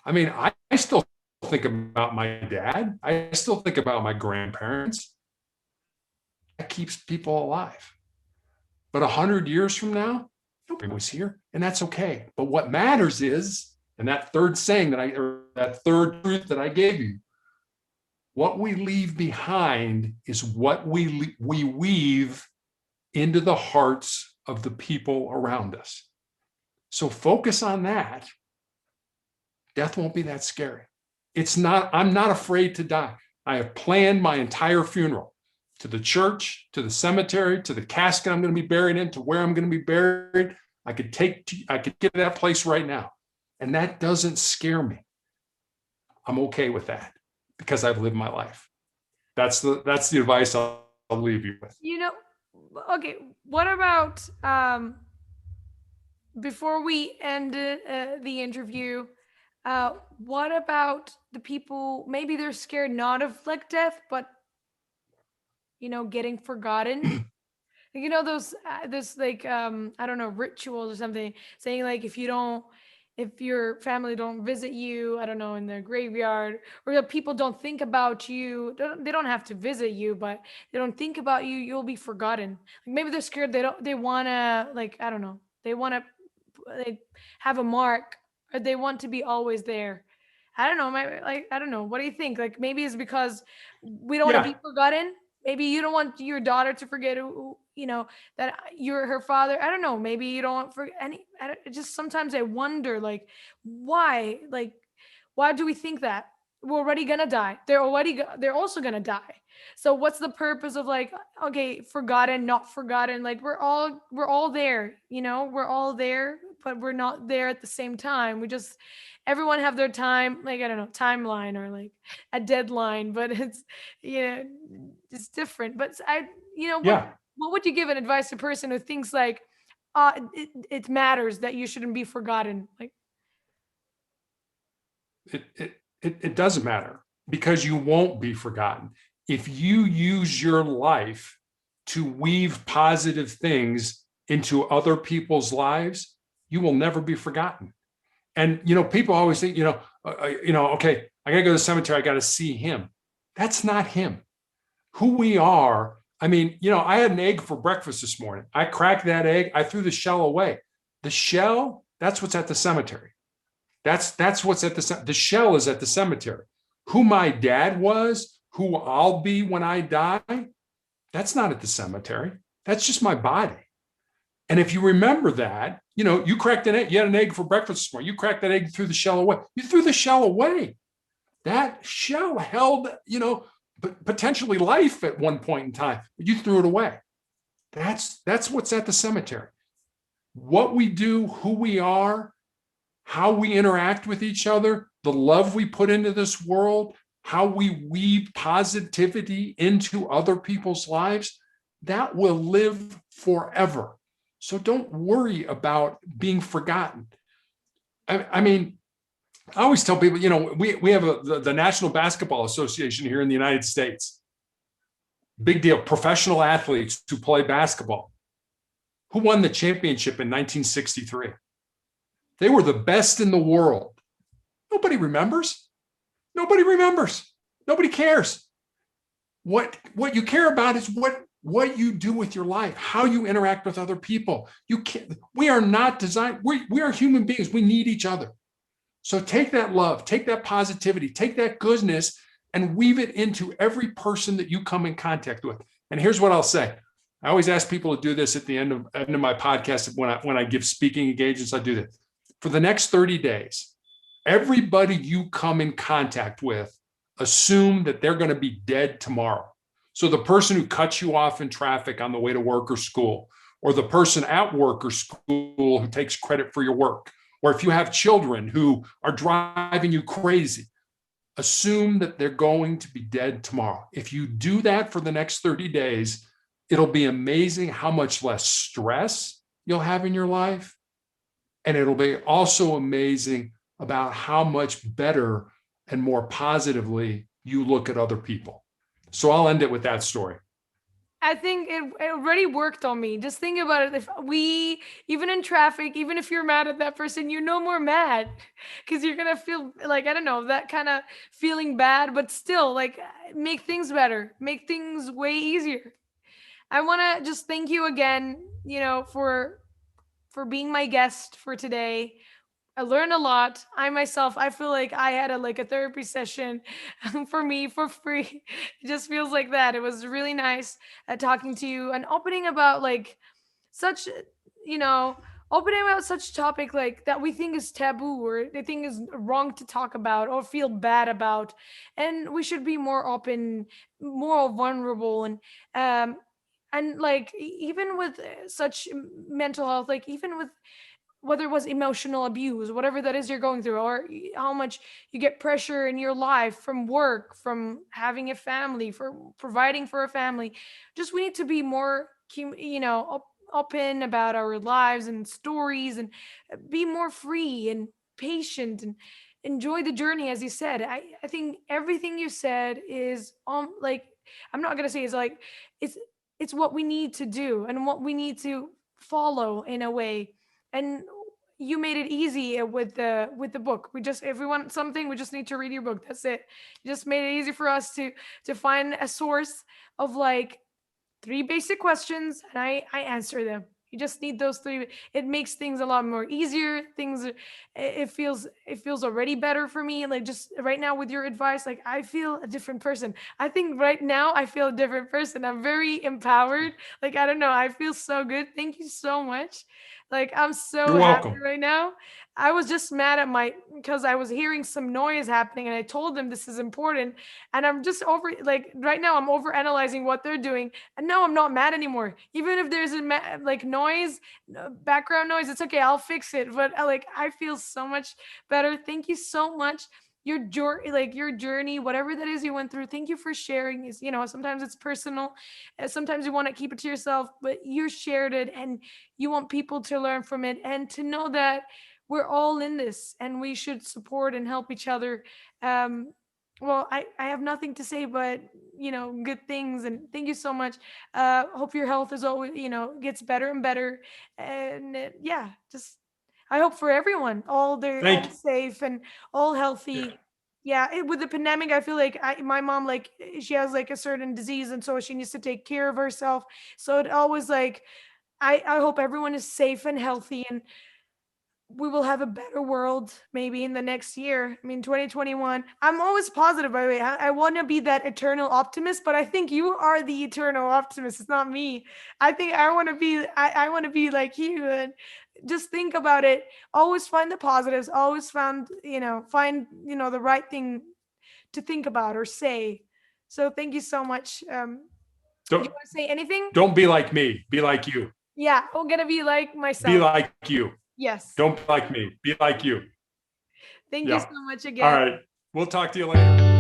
Speaker 2: I mean, I still think about my dad. I still think about my grandparents. That keeps people alive. But 100 years from now, nobody was here, and that's okay. But what matters is, and that third saying that third truth that I gave you, what we leave behind is what we weave into the hearts of the people around us. So focus on that. Death won't be that scary. I'm not afraid to die. I have planned my entire funeral, to the church, to the cemetery, to the casket I'm going to be buried in, to where I'm going to be buried. I could get to that place right now. And that doesn't scare me. I'm okay with that because I've lived my life. That's the advice I'll leave you with.
Speaker 1: You know, okay, what about before we end the interview, what about the people, maybe they're scared not of like death, but getting forgotten? Those this like I don't know, rituals or something saying like if your family don't visit you, I don't know, in the graveyard, or that people don't think about you, they don't have to visit you, but they don't think about you, you'll be forgotten. Like maybe they're scared, they want to, like, I don't know, they want to like have a mark, or they want to be always there. I don't know, maybe, like, I don't know. What do you think? Like maybe it's because we don't want to be forgotten. Maybe you don't want your daughter to forget who that you're her father. I don't know. Maybe you don't want forget any. Just sometimes I wonder, like, why? Like, why do we think that we're already gonna die? They're also gonna die. So what's the purpose of, like, okay, forgotten, not forgotten? Like we're all there. We're all there, but we're not there at the same time. Everyone have their time, like, I don't know, timeline or like a deadline, but it's it's different. But what would you give an advice to a person who thinks like it matters that you shouldn't be forgotten? Like
Speaker 2: it doesn't matter, because you won't be forgotten if you use your life to weave positive things into other people's lives. You will never be forgotten. And people always think, okay, I gotta go to the cemetery, I gotta see him. That's not him. Who we are. I mean, I had an egg for breakfast this morning. I cracked that egg, I threw the shell away. The shell, that's what's at the cemetery. That's what's at the shell is at the cemetery. Who my dad was, who I'll be when I die, that's not at the cemetery. That's just my body. And if you remember that, you cracked an egg, you had an egg for breakfast this morning, you cracked that egg, threw the shell away. You threw the shell away. That shell held, potentially life at one point in time, but you threw it away. That's what's at the cemetery. What we do, who we are, how we interact with each other, the love we put into this world, how we weave positivity into other people's lives, that will live forever. So don't worry about being forgotten. I mean, I always tell people, we have the National Basketball Association here in the United States. Big deal. Professional athletes who play basketball. Who won the championship in 1963? They were the best in the world. Nobody remembers. Nobody remembers. Nobody cares. What you care about is what you do with your life, how you interact with other people. We are not designed, we are human beings. We need each other. So take that love, take that positivity, take that goodness, and weave it into every person that you come in contact with. And here's what I'll say. I always ask people to do this at the end of my podcast. When I give speaking engagements, I do this. For the next 30 days, everybody you come in contact with, assume that they're going to be dead tomorrow. So the person who cuts you off in traffic on the way to work or school, or the person at work or school who takes credit for your work, or if you have children who are driving you crazy, assume that they're going to be dead tomorrow. If you do that for the next 30 days, it'll be amazing how much less stress you'll have in your life. And it'll be also amazing about how much better and more positively you look at other people. So I'll end it with that story.
Speaker 1: I think it already worked on me. Just think about it. If we, even in traffic, even if you're mad at that person, you're no more mad because you're going to feel like, I don't know, that kind of feeling bad, but still like make things better, make things way easier. I want to just thank you again, for being my guest for today. I learned a lot. I feel like I had a therapy session for me for free. It just feels like that. It was really nice talking to you and opening about like such, you know, opening about such topic like that we think is taboo or they think is wrong to talk about or feel bad about, and we should be more open, more vulnerable, and like even with such mental health, like even with whether it was emotional abuse, whatever that is you're going through, or how much you get pressure in your life from work, from having a family, for providing for a family. Just we need to be more, open about our lives and stories and be more free and patient and enjoy the journey, as you said. I think everything you said is like, I'm not gonna say it's like it's it's what we need to do and what we need to follow in a way. And you made it easy with the book. We just, if we want something, we just need to read your book. That's it. You just made it easy for us to find a source of like three basic questions, and I answer them. You just need those three. It makes things a lot more easier. It feels already better for me. Like just right now with your advice, like I feel a different person. I think right now I feel a different person. I'm very empowered. Like I don't know, I feel so good. Thank you so much. Like I'm so
Speaker 2: You're
Speaker 1: happy
Speaker 2: welcome.
Speaker 1: right now. I was just mad at my because I was hearing some noise happening and I told them this is important, and I'm just over like right now I'm over analyzing what they're doing, and now I'm not mad anymore. Even if there's like noise, background noise, it's okay. I'll fix it. But like I feel so much better. Thank you so much. Your journey, whatever that is you went through. Thank you for sharing. Is sometimes it's personal, sometimes you want to keep it to yourself, but you shared it, and you want people to learn from it and to know that we're all in this and we should support and help each other. Well, I have nothing to say but good things, and thank you so much. Hope your health is always gets better and better, and yeah, just I hope for everyone they're all
Speaker 2: Thank you.
Speaker 1: safe and all
Speaker 2: Yeah.
Speaker 1: healthy. Yeah, with the pandemic, I feel like my mom, like she has like a certain disease, and so she needs to take care of herself. So it always like I hope everyone is safe and healthy, and we will have a better world maybe in the next year. I mean, 2021. I'm always positive, by the way. I want to be that eternal optimist, but I think you are the eternal optimist. It's not me. I think I want to be. I want to be like you, and just think about it. Always find the positives. Always find the right thing to think about or say. So thank you so much. Do
Speaker 2: Don't
Speaker 1: you want to say anything?
Speaker 2: don't be like me. Be like you.
Speaker 1: Yeah, I'm gonna be like myself.
Speaker 2: Be like you.
Speaker 1: Yes.
Speaker 2: Don't be like me. Be like you.
Speaker 1: Thank you
Speaker 2: Yeah.
Speaker 1: so much
Speaker 2: All
Speaker 1: again.
Speaker 2: right. We'll talk to you later.